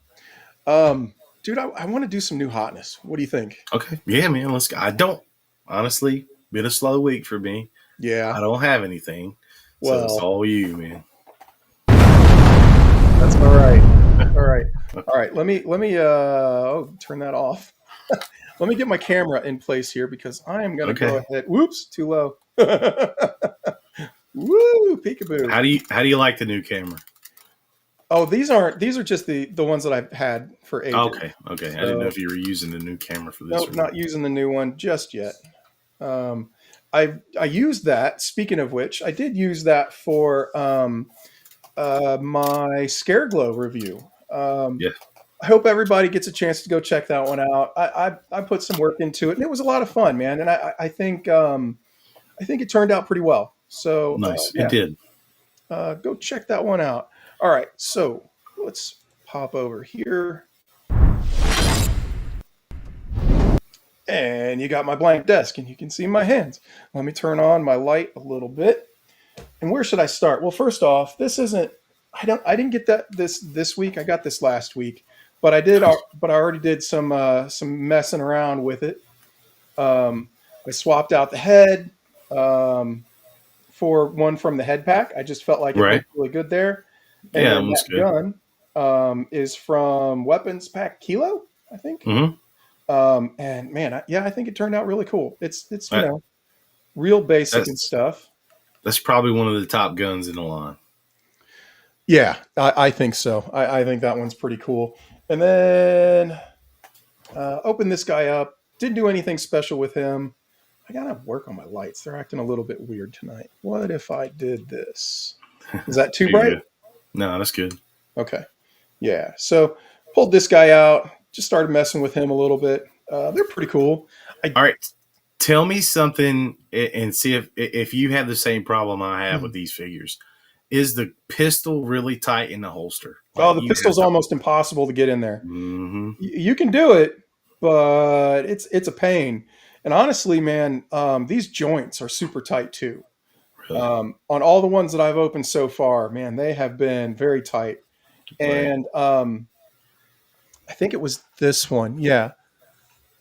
Dude, I want to do some new hotness. What do you think? Okay. Yeah, man. Let's go. I don't, honestly, been a slow week for me. Yeah. I don't have anything. So it's all you, man. That's all right. All right. Let me turn that off. Let me get my camera in place here because I am going to go ahead. Whoops, too low. Woo, peekaboo. How do you like the new camera? Oh, these aren't. These are just the ones that I've had for ages. Okay. I So, didn't know if you were using the new camera for this nope, or not not. using the new one just yet. Um, I used that. Speaking of which, I did use that for my Scare Glow review. Yeah. I hope everybody gets a chance to go check that one out. I put some work into it, and it was a lot of fun, man. And I think it turned out pretty well. So Nice. It yeah, did. go check that one out. All right, so let's pop over here. And you got my blank desk, and you can see my hands. Let me turn on my light a little bit. And where should I start? Well, first off, this isn't. I didn't get that this week. I got this last week, but I did. But I already did some messing around with it. I swapped out the head for one from the head pack. I just felt like it Right. looked really good there. And Yeah, it then looks that good. gun is from Weapons Pack Kilo, I think. Mm-hmm. And man, I think it turned out really cool. It's That, real basic and that's stuff. that's probably one of the top guns in the line. Yeah, I think so. I think that one's pretty cool. And then open this guy up. Didn't do anything special with him. I gotta work on my lights. They're acting a little bit weird tonight. What if I did this? Is that too There you bright? go. No, that's good. Okay. Yeah. So pulled this guy out. Just started messing with him a little bit. They're pretty cool. All right. Tell me something and see if you have the same problem I have with Mhm. these figures. Is the pistol really tight in the holster? Oh, Like the you have pistol's to. almost impossible to get in there. Mm-hmm. You can do it, but it's a pain. And honestly, man, these joints are super tight too. Really? On all the ones that I've opened so far, man, they have been very tight. Right. And I think it was this one. Yeah,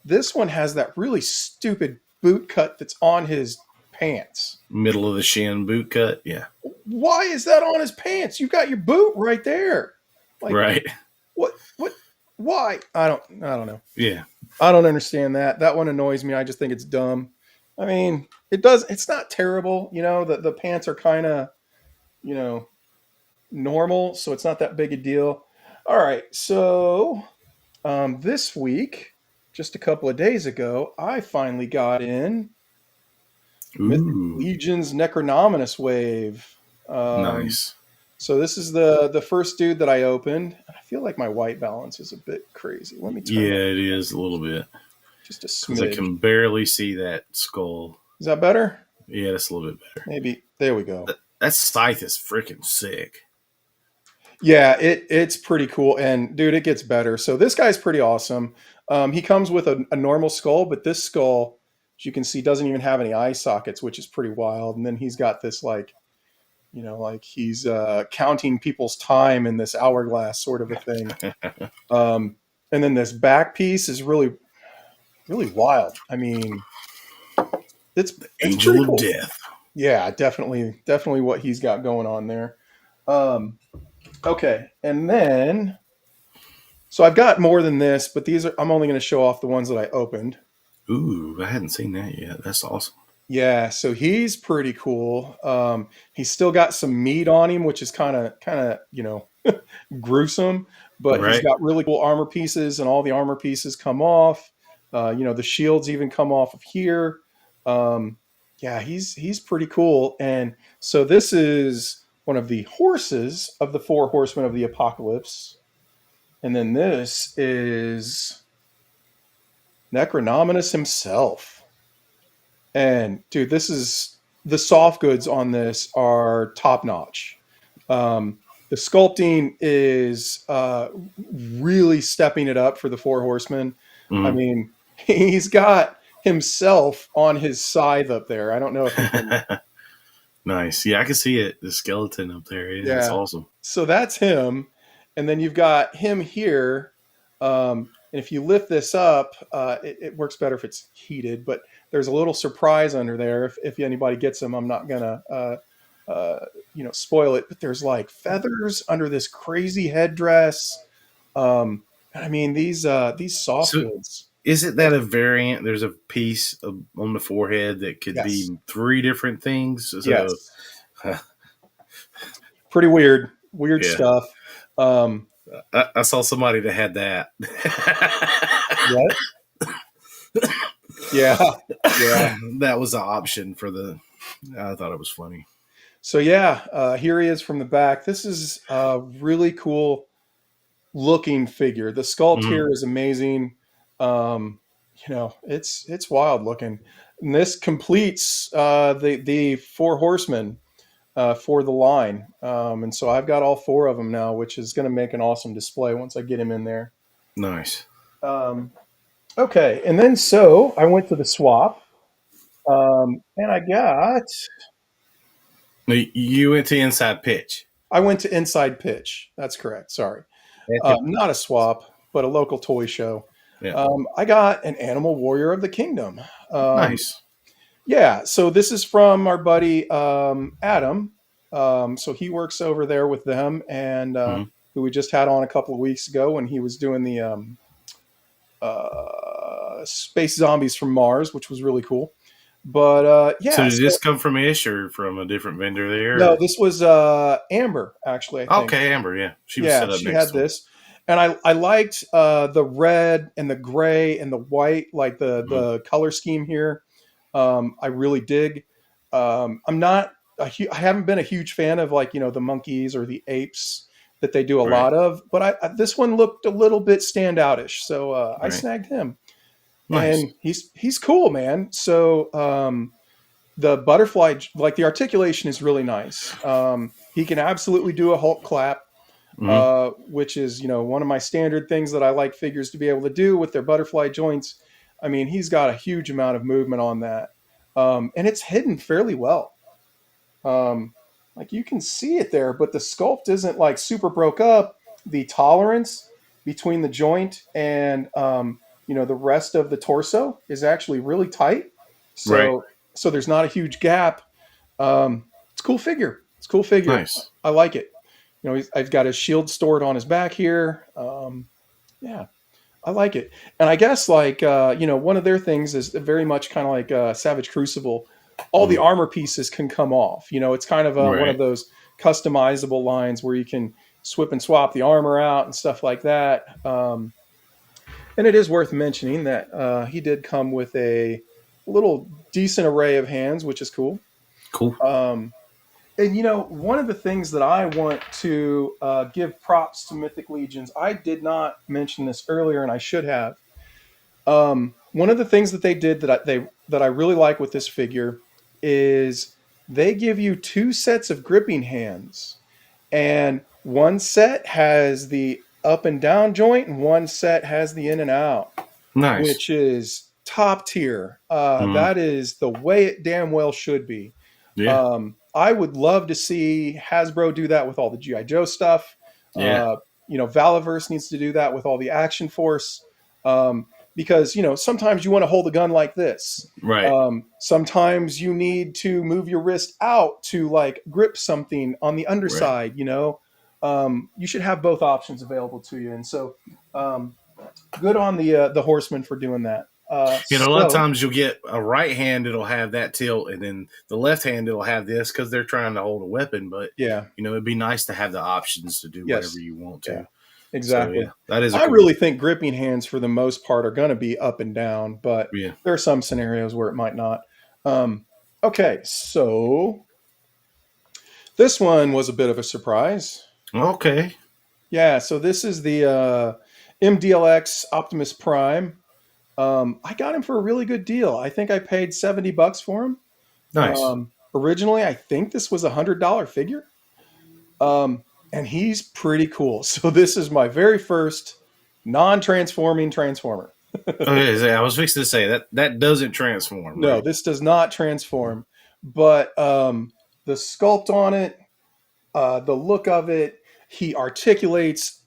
this one has that really stupid boot cut that's on his pants. Middle of the shin boot cut. Yeah. Why is that on his pants? You got your boot right there. Like Right. what why? I don't know. Yeah. I don't understand that. That one annoys me. I just think it's dumb. I mean, it's not terrible, the pants are kind of, you know, normal, so it's not that big a deal. All right. So, this week, just a couple of days ago, I finally got in Mythic Ooh. Legion's Necronominus wave. Um, Nice. so this is the first dude that I opened. I feel like my white balance is a bit crazy. Let me turn Yeah, it it is a little bit just a because I smidge. can barely see that skull. Is that better? Yeah, that's a little bit better. Maybe. There we go. That scythe is freaking sick. Yeah, it's pretty cool. And dude, it gets better. So this guy's pretty awesome. He comes with a normal skull, but this skull, as you can see, doesn't even have any eye sockets, which is pretty wild. And then he's got this like he's counting people's time in this hourglass sort of a thing. And then this back piece is really, really wild. I mean, it's Angel pretty of cool. Death. Yeah, definitely what he's got going on there. Okay, and then so I've got more than this, but I'm only going to show off the ones that I opened. Ooh, I hadn't seen that yet. That's awesome. Yeah, so he's pretty cool. He's still got some meat on him, which is kind of gruesome, but he's Right. got really cool armor pieces, and all the armor pieces come off. The shields even come off of here. Yeah, he's pretty cool. And so this is one of the horses of the four horsemen of the apocalypse. And then this is Necronominus himself. And dude, this is the soft goods on this are top notch. The sculpting is really stepping it up for the four horsemen. I Mhm. mean, he's got himself on his scythe up there. I don't know if you can. Nice. Yeah, I can see it. The skeleton up there. Yeah, that's Yeah. awesome. So that's him. And then you've got him here. And if you lift this up, it works better if it's heated, but there's a little surprise under there. If anybody gets them, I'm not going to, spoil it, but there's like feathers under this crazy headdress. I mean, these soft So goods. isn't that a variant? There's a piece on the forehead that could Yes. be three different things. So Yes. Pretty weird Yeah. stuff. Um, I saw somebody that had that. what? Yeah, yeah. That was an option for the. I thought it was funny. So yeah, here he is from the back. This is a really cool looking figure. The sculpt Mhm. here is amazing. It's wild looking. And this completes the four horsemen for the line. And so I've got all four of them now, which is going to make an awesome display once I get him in there. Nice. Um, okay, and then so I went to the swap, and No, you went to inside pitch. I went to Inside Pitch. That's correct. Sorry. Not a swap, but a local toy show. Yeah. I got an Animal Warrior of the Kingdom. Um, Nice. yeah, so this is from our buddy Adam. So he works over there with them, and Mhm. who we just had on a couple of weeks ago when he was doing the Space Zombies from Mars, which was really cool. But So yeah, did so this come from Ish or from a different vendor there? no, Or? this was Amber, actually, I think. Okay, Amber. Yeah, she was Yeah, set up she next had to him. this, and I liked the red and the gray and the white, like Mhm. the color scheme here. I really dig. I'm not I haven't been a huge fan of like the monkeys or the apes that they do a Right. lot of, but this one looked a little bit standoutish, so I Right. snagged him, Nice. and he's cool, man. So the butterfly, like the articulation is really nice. He can absolutely do a Hulk clap, Hmm. which is one of my standard things that I like figures to be able to do with their butterfly joints. I mean, he's got a huge amount of movement on that, and it's hidden fairly well. Like you can see it there, but the sculpt isn't like super broke up. The tolerance between the joint and the rest of the torso is actually really tight. Right. So there's not a huge gap. It's a cool figure. It's a cool figure. Nice. I like it. I've got his shield stored on his back here. Yeah, I like it. And I guess like one of their things is very much kind of like Savage Crucible. All the Mhm. armor pieces can come off. It's kind of one of Right. those customizable lines where you can swip and swap the armor out and stuff like that. And it is worth mentioning that he did come with a little decent array of hands, which is cool. Cool. And one of the things that I want to give props to Mythic Legions, I did not mention this earlier, and I should have. One of the things that they did that I really like with this figure is they give you two sets of gripping hands, and one set has the up and down joint, and one set has the in and out, Nice. which is top tier. Mhm. That is the way it damn well should be. Yeah. I would love to see Hasbro do that with all the GI Joe stuff. Yeah. Valaverse needs to do that with all the Action Force, because sometimes you want to hold a gun like this. Right. Sometimes you need to move your wrist out to like grip something on the Right. underside. You should have both options available to you, and so good on the Horseman for doing that. A lot of So times you'll get a right hand, it'll have that tilt, and then the left hand, it'll have this because they're trying to hold a weapon. But, yeah, it'd be nice to have the options to do yes, whatever you want yeah, to. So, exactly. yeah, that is a I cool. really think gripping hands for the most part are going to be up and down, but Yeah. there are some scenarios where it might not. Okay, so this one was a bit of a surprise. Okay. Yeah, so this is the MDLX Optimus Prime. I got him for a really good deal. I think I paid $70 for him. Nice. Originally, I think this was $100 figure. And he's pretty cool. So this is my very first non-transforming Transformer. Okay, I was fixing to say that doesn't transform, No, right? this does not transform, but the sculpt on it, the look of it, he articulates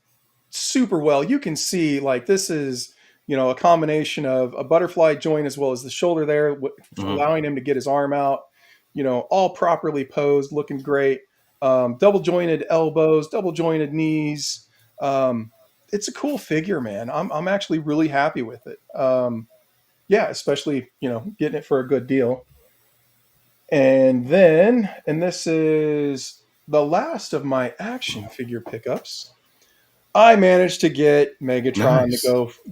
super well. You can see like this is a combination of a butterfly joint as well as the shoulder there, Mhm. allowing him to get his arm out. All properly posed, looking great. Double jointed elbows, double jointed knees. It's a cool figure, man. I'm actually really happy with it. Yeah, especially getting it for a good deal. And this is the last of my action figure pickups. I managed to get Megatron Nice.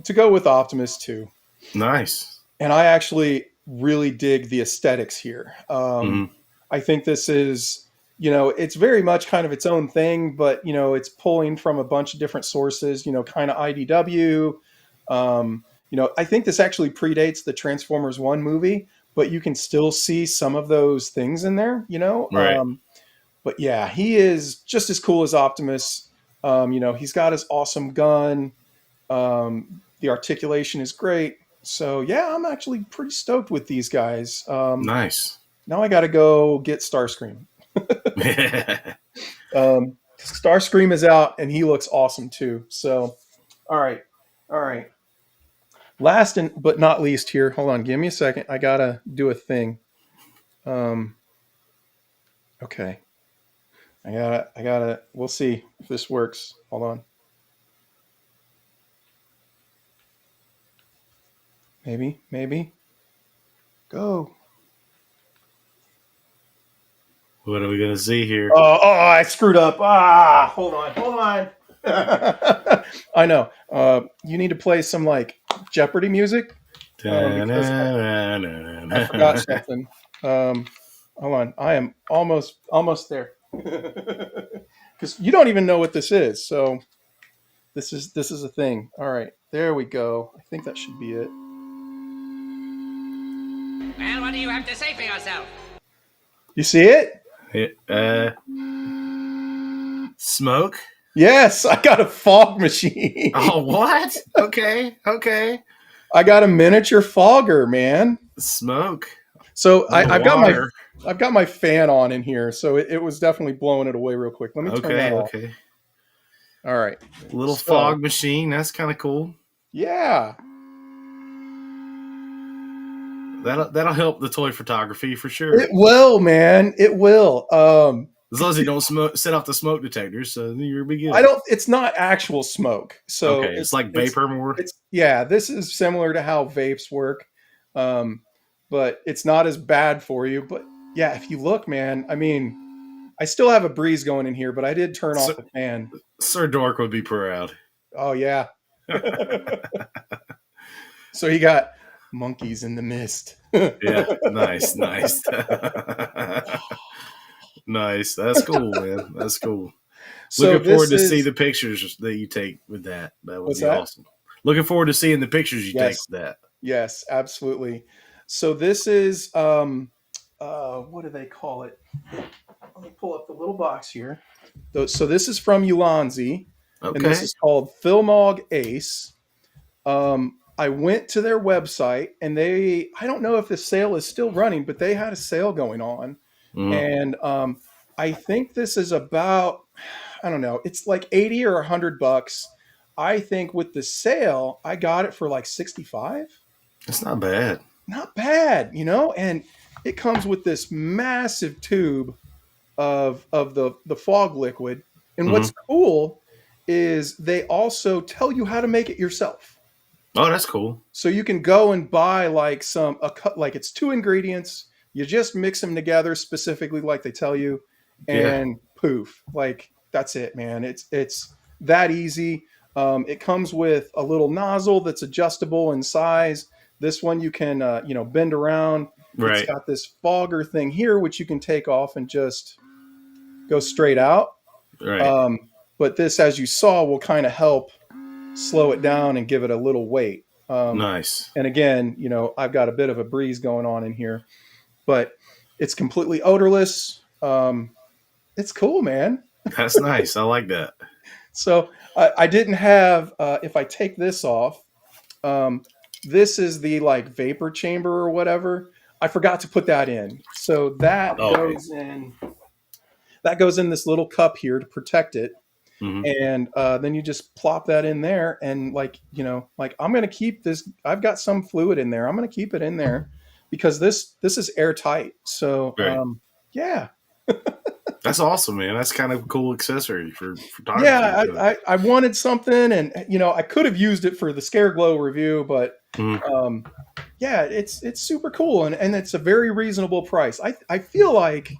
to go with Optimus too, Nice. and I actually really dig the aesthetics here. Hmm. I think this is, it's very much kind of its own thing, but it's pulling from a bunch of different sources. Kind of IDW. I think this actually predates the Transformers One movie, but you can still see some of those things in there. Right. But yeah, he is just as cool as Optimus. He's got his awesome gun. The articulation is great. So yeah, I'm actually pretty stoked with these guys. Nice. Now I got to go get Starscream. Yeah. Starscream is out, and he looks awesome too. So, all right. Last and but not least here. Hold on, give me a second. I gotta do a thing. Um, okay. I gotta. We'll see if this works. Hold on. Maybe. Go. What are we gonna see here? I screwed up. Hold on. I know. You need to play some like Jeopardy music because I forgot something. Hold on. I am almost there. Because you don't even know what this is. So this is a thing. All right, there we go. I think that should be it. Well, what do you have to say for yourself? You see it? Smoke. Yes, I got a fog machine. Oh, what? Okay. I got a miniature fogger, man. Smoke. So I've Water. got my fan on in here, so it was definitely blowing it away real quick. Let me turn that off. Okay. All right. Little So, fog machine. That's kind of cool. Yeah. That'll help the toy photography for sure. It will, man. It will. As long as you don't set off the smoke detectors, so you'll be good. It's not actual smoke. So okay, it's like vapor more. Yeah, this is similar to how vapes work. But it's not as bad for you. But yeah, if you look, man, I mean, I still have a breeze going in here, but I did turn off the fan. Sir Dork would be proud. Oh yeah. So you got monkeys in the mist. Yeah, nice. Nice. That's cool, man. That's cool. So Looking forward to see the pictures that you take with that. That would be awesome. Looking forward to seeing the pictures you take with that. Yes, absolutely. So this is what do they call it? Let me pull up the little box here. So this is from Ulanzi, and this is called Filmog Ace. I went to their website, and I don't know if the sale is still running, but they had a sale going on. And I think this is about, I don't know, it's like 80 or $100. I think with the sale, I got it for like 65. That's not bad. Not bad, and it comes with this massive tube of the fog liquid. And what's cool is they also tell you how to make it yourself. Oh, that's cool. So you can go and buy like it's 2 ingredients. You just mix them together specifically like they tell you, and poof, like that's it, man. It's that easy. It comes with a little nozzle that's adjustable in size. This one you can bend around. Right. It's got this fogger thing here, which you can take off and just go straight out. Right. But this, as you saw, will kind of help slow it down and give it a little weight. Nice. And again, I've got a bit of a breeze going on in here, but it's completely odorless. It's cool, man. That's nice. I like that. So I didn't have, if I take this off, this is the like vapor chamber or whatever. I forgot to put that in. So that goes in. That goes in this little cup here to protect it. And then you just plop that in there, and I'm going to keep this. I've got some fluid in there. I'm going to keep it in there because this is airtight. So yeah. That's awesome, man. That's kind of a cool accessory for photography. Yeah, I wanted something, and I could have used it for the Scare Glow review, but yeah, it's super cool, and it's a very reasonable price. I feel like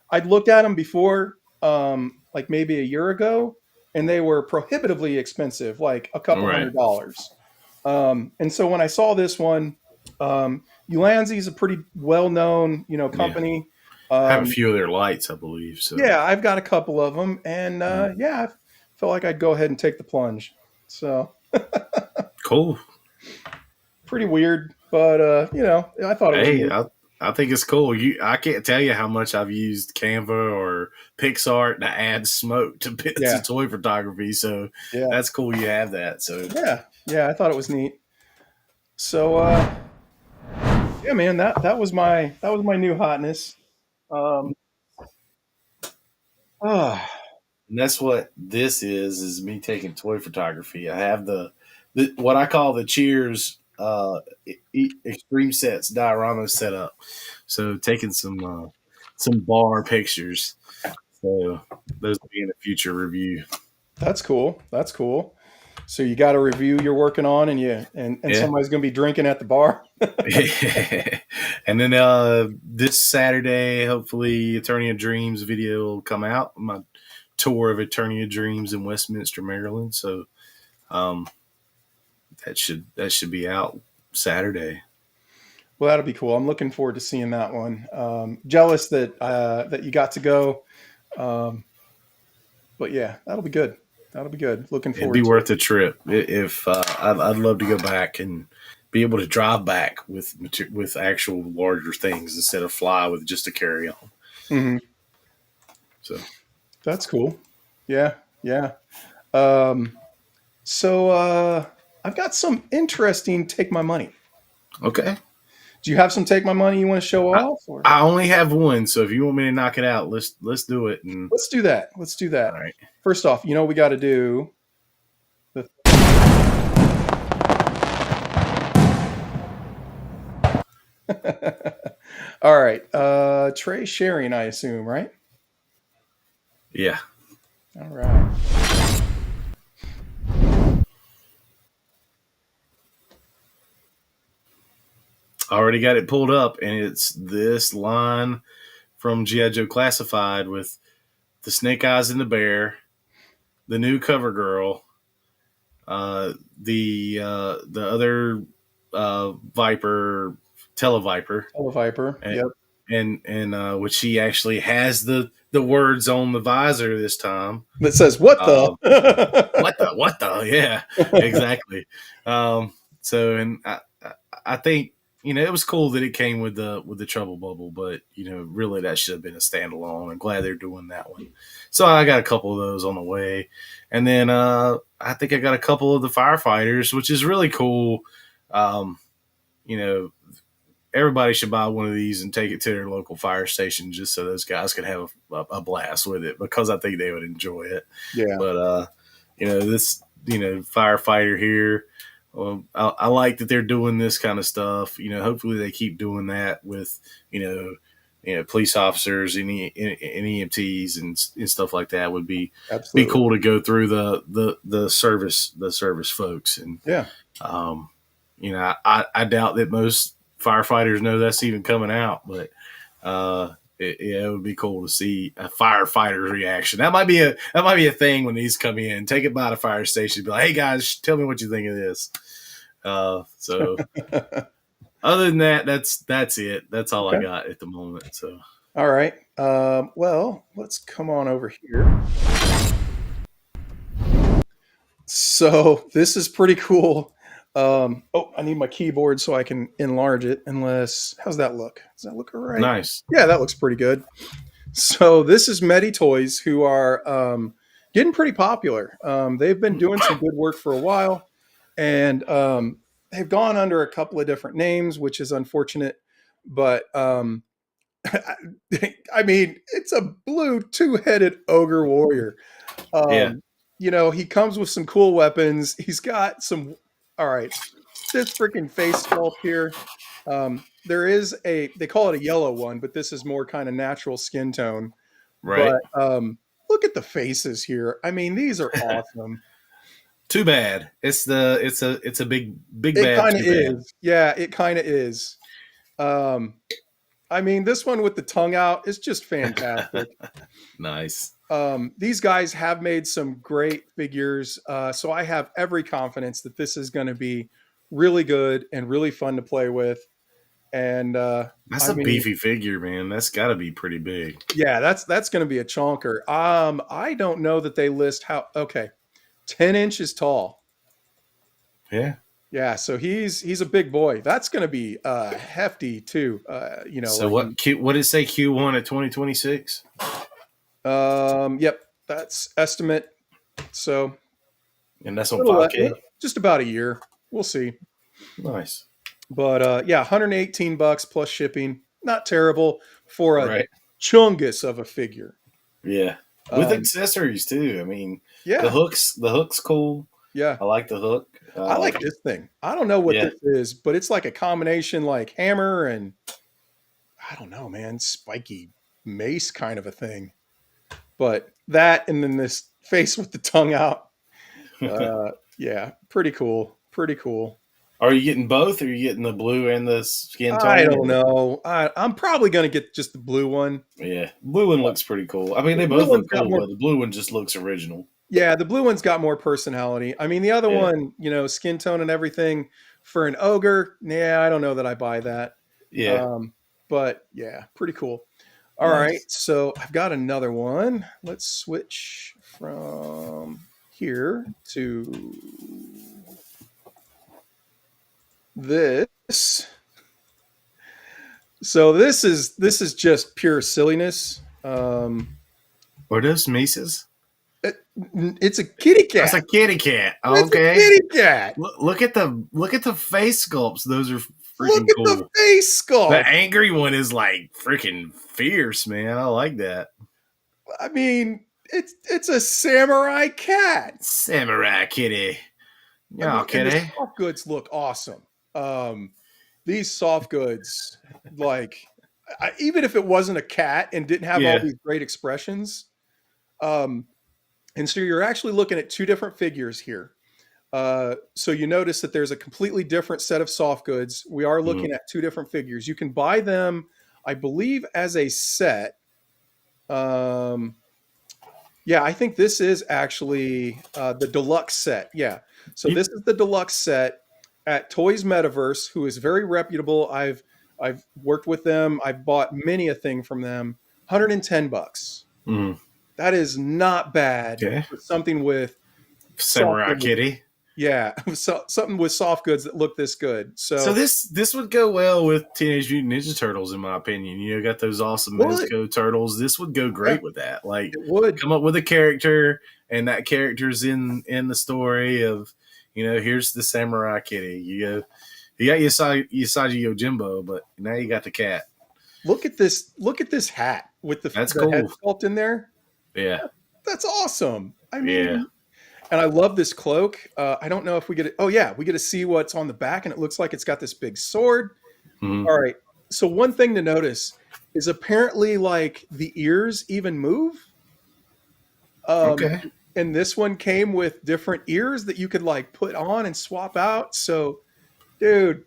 I'd looked at them before, like maybe a year ago, and they were prohibitively expensive, like a couple Right. $100s. And so when I saw this one, Ulanzi is a pretty well-known, Yeah. company. I have a Um, few of their lights, I believe. So yeah, I've got a couple of them, and yeah, I felt like I'd go ahead and take the plunge. So cool. pretty weird, but I thought it was Hey, neat. I think it's cool. I can't tell you how much I've used Canva or PixArt to add smoke to bits Yeah, of toy photography. So yeah, that's cool. You have that. So yeah. I thought it was neat. So yeah, man, that was my new hotness. Um, ah, and that's what this is me taking toy photography. I have the what I call the Cheers extreme sets diorama set up. So taking some bar pictures. So those will be in a future review. that's cool. That's cool. So you got a review you're working on, and and Yeah. somebody's gonna be drinking at the bar. And then this Saturday, hopefully, Attorney of Dreams video will come out. My tour of Attorney of Dreams in Westminster, Maryland. So um, that should be out Saturday. Well, that'll be cool. I'm looking forward to seeing that one. Jealous that you got to go, um, but yeah, that'll be good. That'll be good. Looking It'd be forward to it. worth the trip. If I'd love to go back and be able to drive back with actual larger things instead of fly with just a carry on. Hmm. So That's cool. Yeah, yeah. Um, so I've got some interesting take my money. okay. Do you have some take my money you want to show I, off, or I only have one, so if you want me to knock it out, let's do it. And let's do that. Let's do all that. right. First off, we got to do the. All right. Trey sharing, I assume, right? Yeah. All right. I already got it pulled up, and it's this line from G.I. Joe Classified with the Snake Eyes and the Bear, the new Cover Girl, the other Viper, Televiper, Televiper. and Yep. which she actually has the words on the visor this time. That says what Um, the? what the yeah, exactly. So and I think it was cool that it came with the trouble bubble, but really that should have been a standalone. I'm glad they're doing that one. So I got a couple of those on the way, and then I think I got a couple of the firefighters, which is really cool. Um, you know, everybody should buy one of these and take it to their local fire station just so those guys can have a blast with it, because I think they would enjoy it. Yeah. But this firefighter here, I like that they're doing this kind of stuff. Hopefully they keep doing that with police officers and EMTs and stuff like that. Would be Absolutely. cool to go through the service folks. And Yeah. I doubt that most firefighters know that's even coming out, but it would be cool to see a firefighter's reaction. That might be a thing when these come in. Take it by the fire station, be like, "Hey guys, tell me what you think of this." So other than that, that's it. That's all I Okay. got at the moment. So All right. Well, let's come on over here. So this is pretty cool. I need my keyboard so I can enlarge it. How's that look? Does that look all right? nice. Yeah, that looks pretty good. So this is Medi Toys, who are getting pretty popular. They've been doing some good work for a while, and they've gone under a couple of different names, which is unfortunate. But I mean, it's a blue two-headed ogre warrior. Yeah. He comes with some cool weapons. He's got some. All right, this freaking face sculpt here. There is they call it a yellow one, but this is more kind of natural skin tone. Right. But look at the faces here. I mean, these are awesome. Too bad. It's a big It bad. kind of Too bad. is. Yeah, it kind of is. I mean, this one with the tongue out is just fantastic. Nice. these guys have made some great figures. So I have every confidence that this is going to be really good and really fun to play with. And That's I a mean, beefy figure, man. That's got to be pretty big. yeah, that's going to be a chonker. I don't know that they list how. Okay, 10 inches tall. Yeah. Yeah, so he's a big boy. That's going to be hefty too. So what did it say? Q1 of 2026. Yep, that's estimate. So And that's on 5K. just about a year. We'll see. Nice. But yeah, $118 plus shipping. Not terrible for a Right. chungus of a figure. Yeah. With accessories too. I mean, Yeah, the hook's cool. yeah. I like the hook. I like this thing. I don't know what Yeah. this is, but it's like a combination like hammer and I don't know, man, spiky mace kind of a thing. But that and then this face with the tongue out. Yeah, pretty cool. Pretty cool. Are you getting both? Or are you getting the blue and the skin tone? I don't know. I'm probably going to get just the blue one. Yeah. Blue one looks pretty cool. I mean, they The blue both one's look got cool, more- but the blue one just looks original. Yeah, the blue one's got more personality. I mean, the other Yeah. one, skin tone and everything for an ogre. Yeah, I don't know that I buy that. Yeah. But yeah, pretty cool. All right, Nice. so I've got another one. Let's switch from here to this. So this is just pure silliness. Are those Mises? It's a kitty cat. That's a kitty cat. It's Okay. a kitty cat. Look at the face sculpts. Those are freaking Look at cool. the face sculpt. The angry one is like freaking fierce, man. I like that. I mean, it's a samurai cat. Samurai kitty. Yeah, I mean, and the kitty. soft goods look awesome. These soft goods, like, even if it wasn't a cat and didn't have all Yeah. these great expressions, and so you're actually looking at two different figures here. So you notice that there's a completely different set of soft goods. We are looking at two different figures. You can buy them, I believe, as a set. Yeah, I think this is actually the deluxe set. Yeah. So this is the deluxe set at Toys Metaverse, who is very reputable. I've worked with them. I've bought many a thing from them. $110. Mm. That is not bad Okay. for something with Samurai soft goods. kitty. Yeah, so, something with soft goods that look this good. So this would go well with Teenage Mutant Ninja Turtles, in my opinion. You know, got those awesome Would. Mezco turtles. This would go great Yeah. with that. Like, it would. come up with a character, and that character's in the story of, here's the Samurai kitty. You got Usagi Yojimbo, but now you got the cat. Look at this hat with the That's the head cool. sculpt in there. Yeah, That's awesome. I mean, Yeah. and I love this cloak. I don't know if we get it. Oh yeah, we get to see what's on the back, and it looks like it's got this big sword. Mhm. All right. So one thing to notice is apparently like the ears even move. Okay. And this one came with different ears that you could like put on and swap out. So, dude,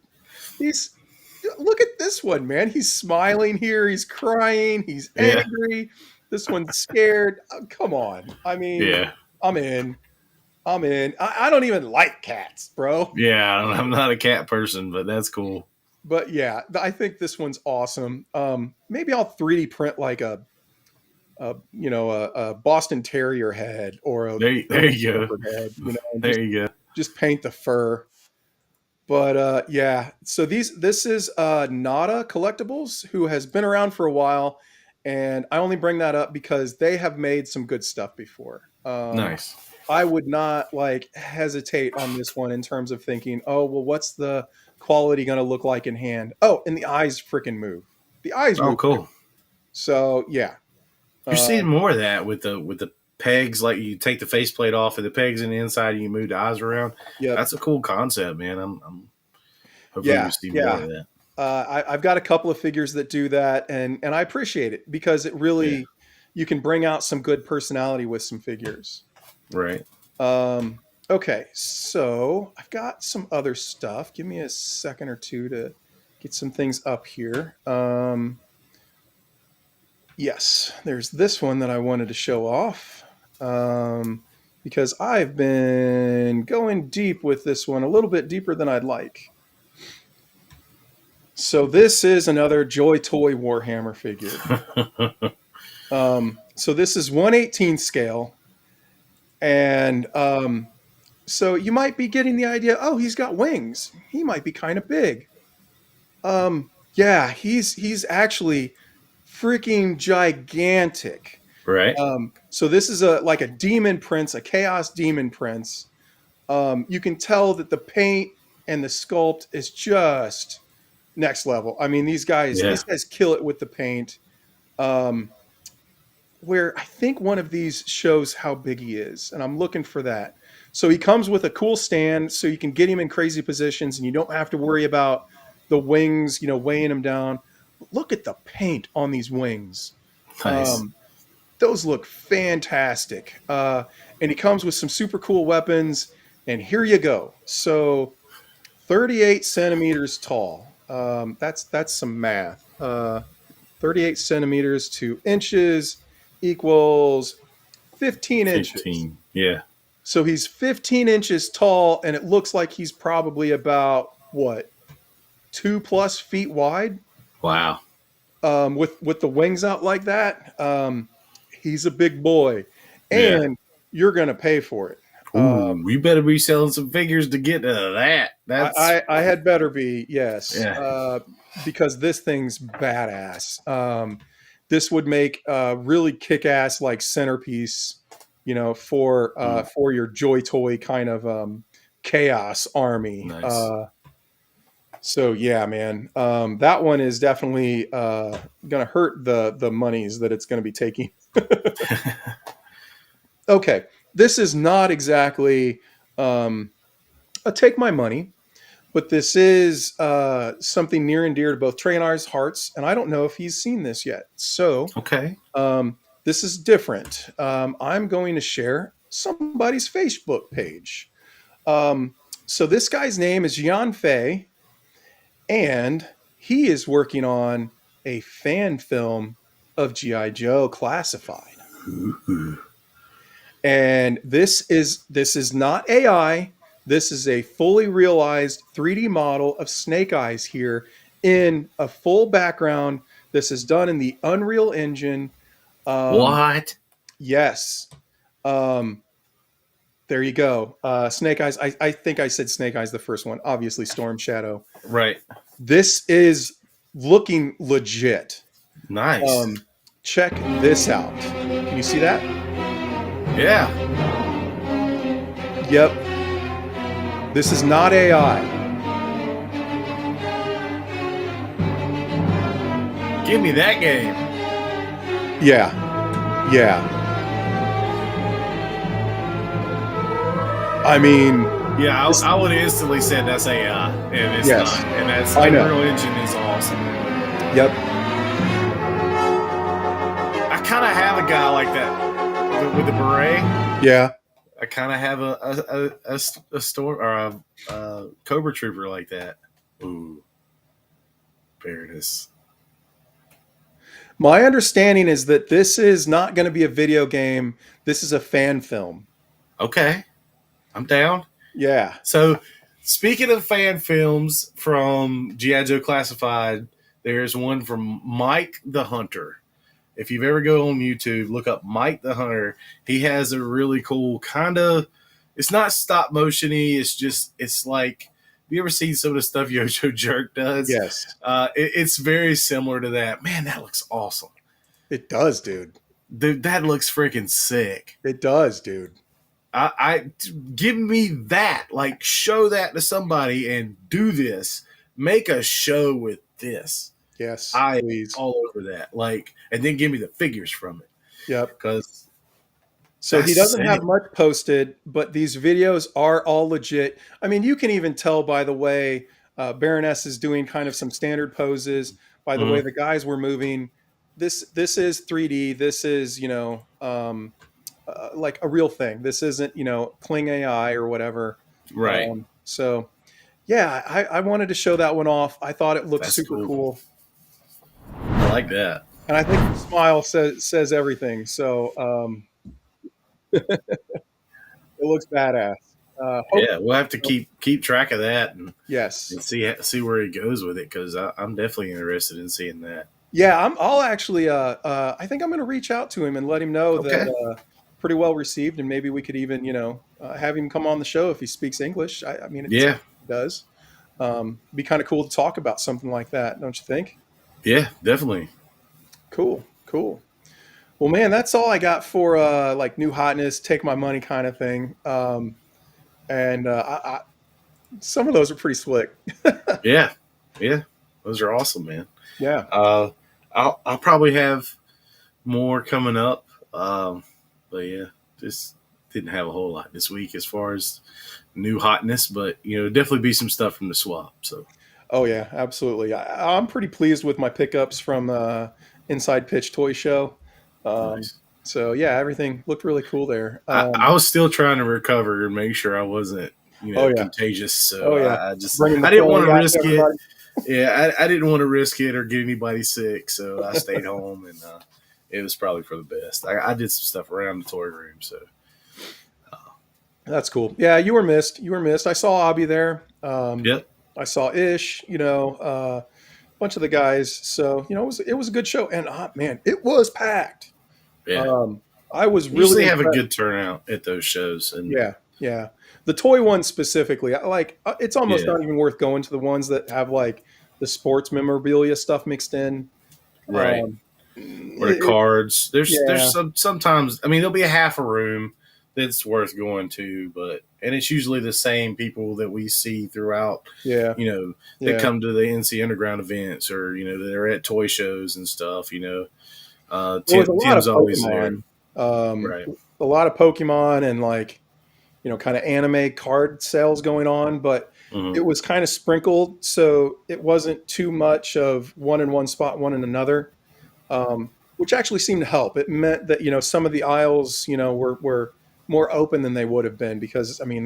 look at this one, man. He's smiling here. He's crying. He's Yeah. angry. This one's scared. Oh, come on. I mean, Yeah. I'm in. I don't even like cats, bro. Yeah, I'm not a cat person, but that's cool. But yeah, I think this one's awesome. Maybe I'll 3D print like a Boston Terrier head or a There you go. Shepherd head, and There you go. just paint the fur. But yeah, so this is Nada Collectibles, who has been around for a while, and I only bring that up because they have made some good stuff before. Nice. I would not hesitate on this one in terms of thinking, oh well, what's the quality going to look like in hand? Oh, and the eyes freaking move. The eyes Oh, move. cool. So yeah, You're seeing more of that with the pegs. Like, you take the faceplate off of the pegs in the inside, and you move the eyes around. yeah. That's a cool concept, man. I'm hopefully Yeah, we see more yeah. of that. I've got a couple of figures that do that, and I appreciate it because it really you can bring out some good personality with some figures. Right. Okay, so I've got some other stuff. Give me a second or two to get some things up here. Yes, there's this one that I wanted to show off because I've been going deep with this one, a little bit deeper than I'd like. So this is another Joy Toy Warhammer figure. So this is 1/18 scale, and so you might be getting the idea, oh, he's got wings. He might be kind of big. Yeah, he's actually freaking gigantic. Right. So this is a demon prince, a chaos demon prince. You can tell that the paint and the sculpt is just next level. I mean, Yeah. these guys kill it with the paint. Where I think one of these shows how big he is, and I'm looking for that. So he comes with a cool stand, so you can get him in crazy positions, and you don't have to worry about the wings, weighing him down. Look at the paint on these wings. Nice. Those look fantastic. And he comes with some super cool weapons. And here you go. So 38 centimeters tall. That's some math. 38 centimeters to inches equals 15 inches. 15. Yeah. So he's 15 inches tall, and it looks like he's probably about what, 2+ feet wide. Wow. With the wings out like that. He's a big boy, Yeah. and you're gonna pay for it. Ooh, we better be selling some figures to get to that. That's I had better be, yes, Yeah. because this thing's badass. This would make a really kick-ass like centerpiece, for your Joy Toy kind of chaos army. Nice. So yeah, man, that one is definitely gonna hurt the monies that it's gonna be taking. Okay, this is not exactly a take my money, but this is something near and dear to both Trey and I's hearts, and I don't know if he's seen this yet. So Okay. this is different. I'm going to share somebody's Facebook page. So this guy's name is Jan Fei, and he is working on a fan film of G.I. Joe Classified. And this is not AI. This is a fully realized 3D model of Snake Eyes here in a full background. This is done in the Unreal Engine. What? Yes. There you go. Snake Eyes. I think I said Snake Eyes the first one. Obviously, Storm Shadow. Right. This is looking legit. Nice. Check this out. Can you see that? Yeah. Yep. This is not AI. Give me that game. Yeah. Yeah. I mean, Yeah, I would have instantly said that's AI, and it's Yes. not. And that's I know. Unreal Engine is awesome. yep. I kind of have a guy like that with the beret. Yeah. I kind of have a store or a Cobra Trooper like that. Ooh, there it is. My understanding is that this is not going to be a video game. This is a fan film. Okay, I'm down. Yeah. So, speaking of fan films from G.I. Joe Classified, there's one from Mike the Hunter. If you've ever go on YouTube, look up Mike the Hunter. He has a really cool kind of, it's not stop motion-y, it's like, have you ever seen some of the stuff Yojo Jerk does? Yes. It's very similar to that. Man, that looks awesome. It does, dude. Dude, that looks freaking sick. It does, dude. I give me that, like show that to somebody and do this. Make a show with this. Yes. I Please. all over that. Like, and then give me the figures from it. Yep. Because So he That's doesn't sick. have much posted, but these videos are all legit. I mean, you can even tell by the way Baroness is doing kind of some standard poses, by the way the guys were moving. This is 3D. This is, like a real thing. This isn't, Kling AI or whatever. right. So, yeah, I wanted to show that one off. I thought it looked That's super cool. cool. I like that. And I think the smile says everything. So it looks badass. Hope Yeah, we'll have to keep track of that yes. and see where he goes with it because I'm definitely interested in seeing that. Yeah, I'll actually. I think I'm going to reach out to him and let him know that Okay. pretty well received, and maybe we could even, have him come on the show if he speaks English. I mean, it Yeah. does. Be kind of cool to talk about something like that, don't you think? Yeah, definitely. Cool, cool. Well, man, that's all I got for like new hotness, take my money kind of thing. And some of those are pretty slick. Yeah. Yeah. Those are awesome, man. Yeah. Uh, I'll probably have more coming up. But yeah, just didn't have a whole lot this week as far as new hotness, but definitely be some stuff from the swap. So Oh yeah, absolutely. I'm pretty pleased with my pickups from Inside Pitch Toy Show. Um, nice. so yeah, everything looked really cool there. I was still trying to recover and make sure I wasn't, Oh yeah, contagious. So oh yeah, I just bringing the I didn't want to out to risk it. everybody. Yeah, I didn't want to risk it or get anybody sick, so I stayed home and it was probably for the best. I did some stuff around the toy room, so That's cool. Yeah, you were missed. You were missed. I saw Abby there. yep, I saw Ish. A bunch of the guys. So it was a good show, and man, it was packed. yeah. Um, I was really Usually have a impressed. good turnout at those shows, and Yeah, yeah. The toy ones specifically, it's almost yeah, not even worth going to the ones that have like the sports memorabilia stuff mixed in. right. Um, Or the cards. There's yeah, sometimes. I mean, there'll be a half a room that's worth going to, and it's usually the same people that we see throughout. yeah, That yeah. come to the NC Underground events, or that are at toy shows and stuff. There was a lot of Tim's always there, Pokemon, um, right? a lot of Pokemon, and like kind of anime card sales going on, but Hmm. it was kind of sprinkled, so it wasn't too much of one in one spot, one in another. Which actually seemed to help. It meant that some of the aisles were more open than they would have been because I mean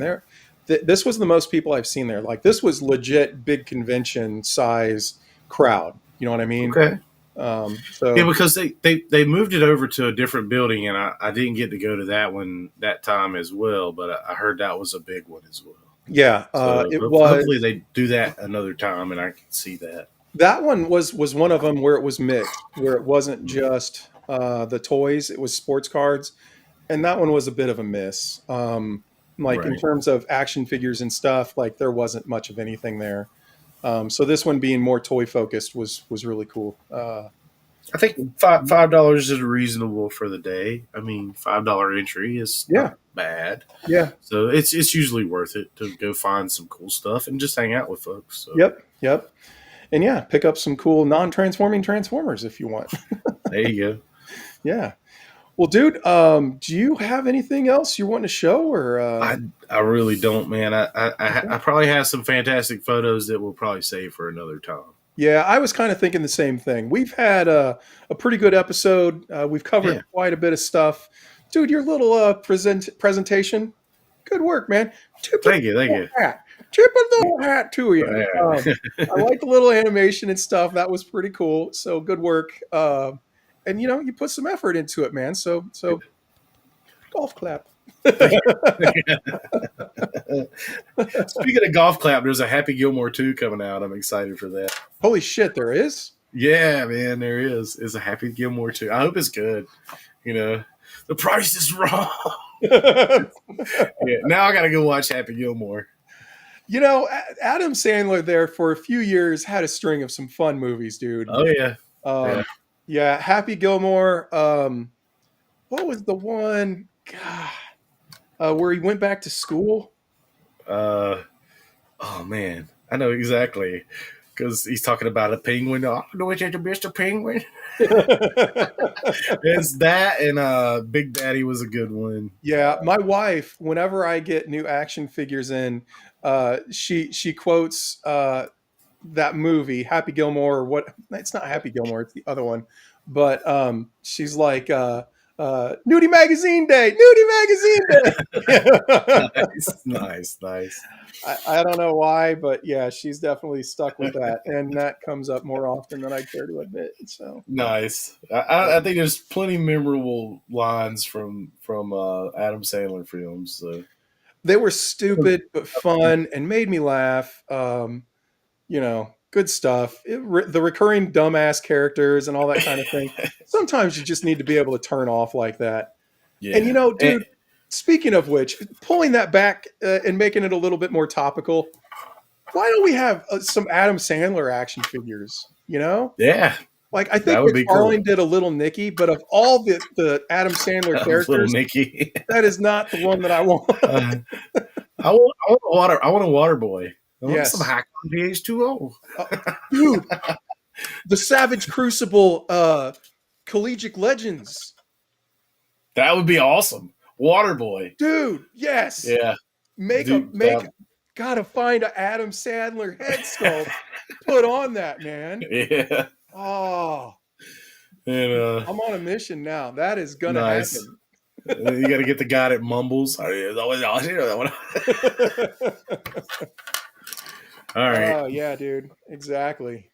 this was the most people I've seen there. Like this was legit big convention size crowd. You know what I mean? Okay. Yeah, So because they moved it over to a different building, and I didn't get to go to that one that time as well, but I heard that was a big one as well. yeah, So it hopefully was. they do that another time, and I can see that. That one was one of them where it was mixed, where it wasn't Mm. just the toys; it was sports cards, and that one was a bit of a miss. Like in Right. terms of action figures and stuff, like there wasn't much of anything there. So this one being more toy focused was really cool. I think $5 is reasonable for the day. I mean, $5 entry is Yeah, not bad, yeah, so it's usually worth it to go find some cool stuff and just hang out with folks. So yep, yep, and yeah, pick up some cool non-transforming Transformers if you want. there you go. Yeah. Well, dude, do you have anything else you want to show or? I really don't, man. I probably have some fantastic photos that we'll probably save for another time. Yeah, I was kind of thinking the same thing. We've had a pretty good episode. We've covered Yeah, quite a bit of stuff. Dude, your little presentation, good work, man. Tip of thank you, thank the you. hat. Tip of the hat to you. Yeah. I like the little animation and stuff. That was pretty cool. So good work. And you put some effort into it, man. So golf clap. Speaking of golf clap, there's a Happy Gilmore 2 coming out. I'm excited for that. Holy shit, there is. Yeah, man, there is. It's a Happy Gilmore 2. I hope it's good. The price is wrong. Yeah, now I got to go watch Happy Gilmore. Adam Sandler there for a few years had a string of some fun movies, dude. Oh yeah, Um, yeah. yeah, Happy Gilmore. What was the one? God, where he went back to school? Oh man, I know exactly because he's talking about a penguin. Oh, no, it's Mr. Penguin. It's that and Big Daddy was a good one. Yeah, my wife. Whenever I get new action figures in, she quotes that movie Happy Gilmore. Or what? It's not Happy Gilmore. It's the other one. But she's like, Nudie Magazine Day, Nudie Magazine Day. Nice. I don't know why, but yeah, she's definitely stuck with that, and that comes up more often than I care to admit. So Nice. I think there's plenty memorable lines from Adam Sandler films. So. they were stupid but fun and made me laugh. Good stuff. The recurring dumbass characters and all that kind of thing. Sometimes you just need to be able to turn off like that. Yeah. And dude, speaking of which, pulling that back and making it a little bit more topical, why don't we have some Adam Sandler action figures? Yeah. Like I That think would be McFarlane cool. did a Little Nicky, but of all the Adam Sandler Little characters, Nicky. that is not the one that I want. I want a water boy. I want Yes. some hack on GH2O. Dude, the Savage Crucible Collegiate Legends. That would be awesome. Water boy. Dude, yes. Yeah. Gotta find an Adam Sandler head sculpt. Put on that, man. Yeah. Oh, And I'm on a mission now. That is gonna nice. happen. You got to get the guy that mumbles. All right. Oh yeah, dude. Exactly.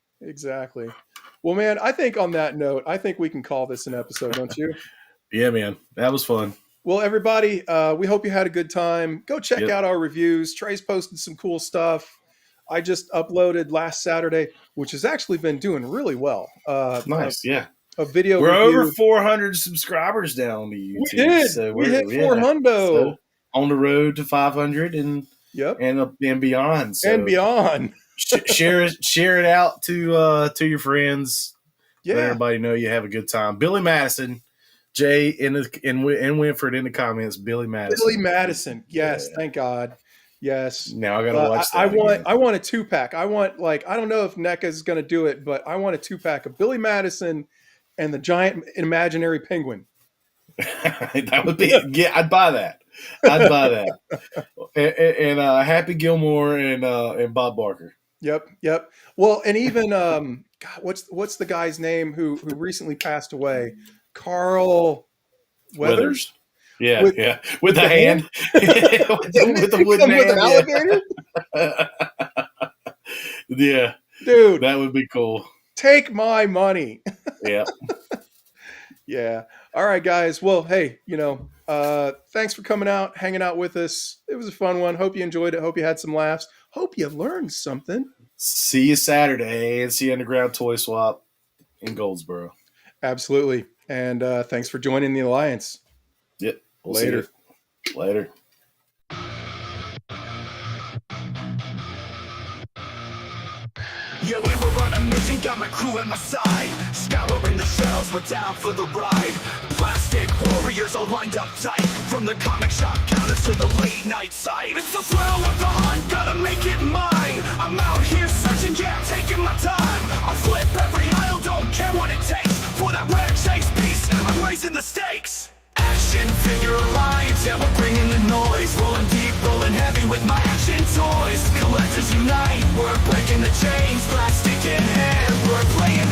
Well, man, I think on that note, I think we can call this an episode, don't you? Yeah, man. That was fun. Well, everybody, we hope you had a good time. Go check Yep. out our reviews. Trey's posted some cool stuff. I just uploaded last Saturday, which has actually been doing really well. Nice. Yeah. A video We're review. over 400 subscribers now on the YouTube. We did. So we hit yeah. 400. So on the road to 500 and Yep. and beyond. So And beyond. share it out to your friends. Let Yeah. everybody know you have a good time. Billy Madison, Jay and Winford in the comments. Billy Madison. Billy Madison. Yes. Yeah. Thank God. Yes. Now I gotta watch that. I want a 2-pack. I want, I don't know if NECA is going to do it, but I want a 2-pack of Billy Madison and the giant imaginary penguin. That would be I'd buy that. And Happy Gilmore and Bob Barker. Yep. Well, and even God, what's the guy's name who recently passed away? Carl Weathers. Yeah, With- yeah. With the hand. with the wooden With an hand. alligator? Yeah, Dude, that would be cool. take my money. Yeah. Yeah. All right, guys. Well, hey, thanks for coming out, hanging out with us. It was a fun one. Hope you enjoyed it. Hope you had some laughs. Hope you learned something. See you Saturday and see Underground Toy Swap in Goldsboro. Absolutely. And thanks for joining the Alliance. Yep. We'll see Later. you. Later. Yeah, we were on a mission, got my crew at my side. Scouring the shells, we're down for the ride. Plastic warriors all lined up tight. From the comic shop counters to the late night site. It's the thrill of the hunt, gotta make it mine. I'm out here searching, yeah, taking my time. I'll flip every aisle, don't care what it takes. For that rare chase piece, I'm raising the stakes. Action figure alliance, yeah, we're bringing the noise. Rolling deep, rolling heavy with my action toys. Collectors unite, we're breaking the chains. Plastic in hand, we're playing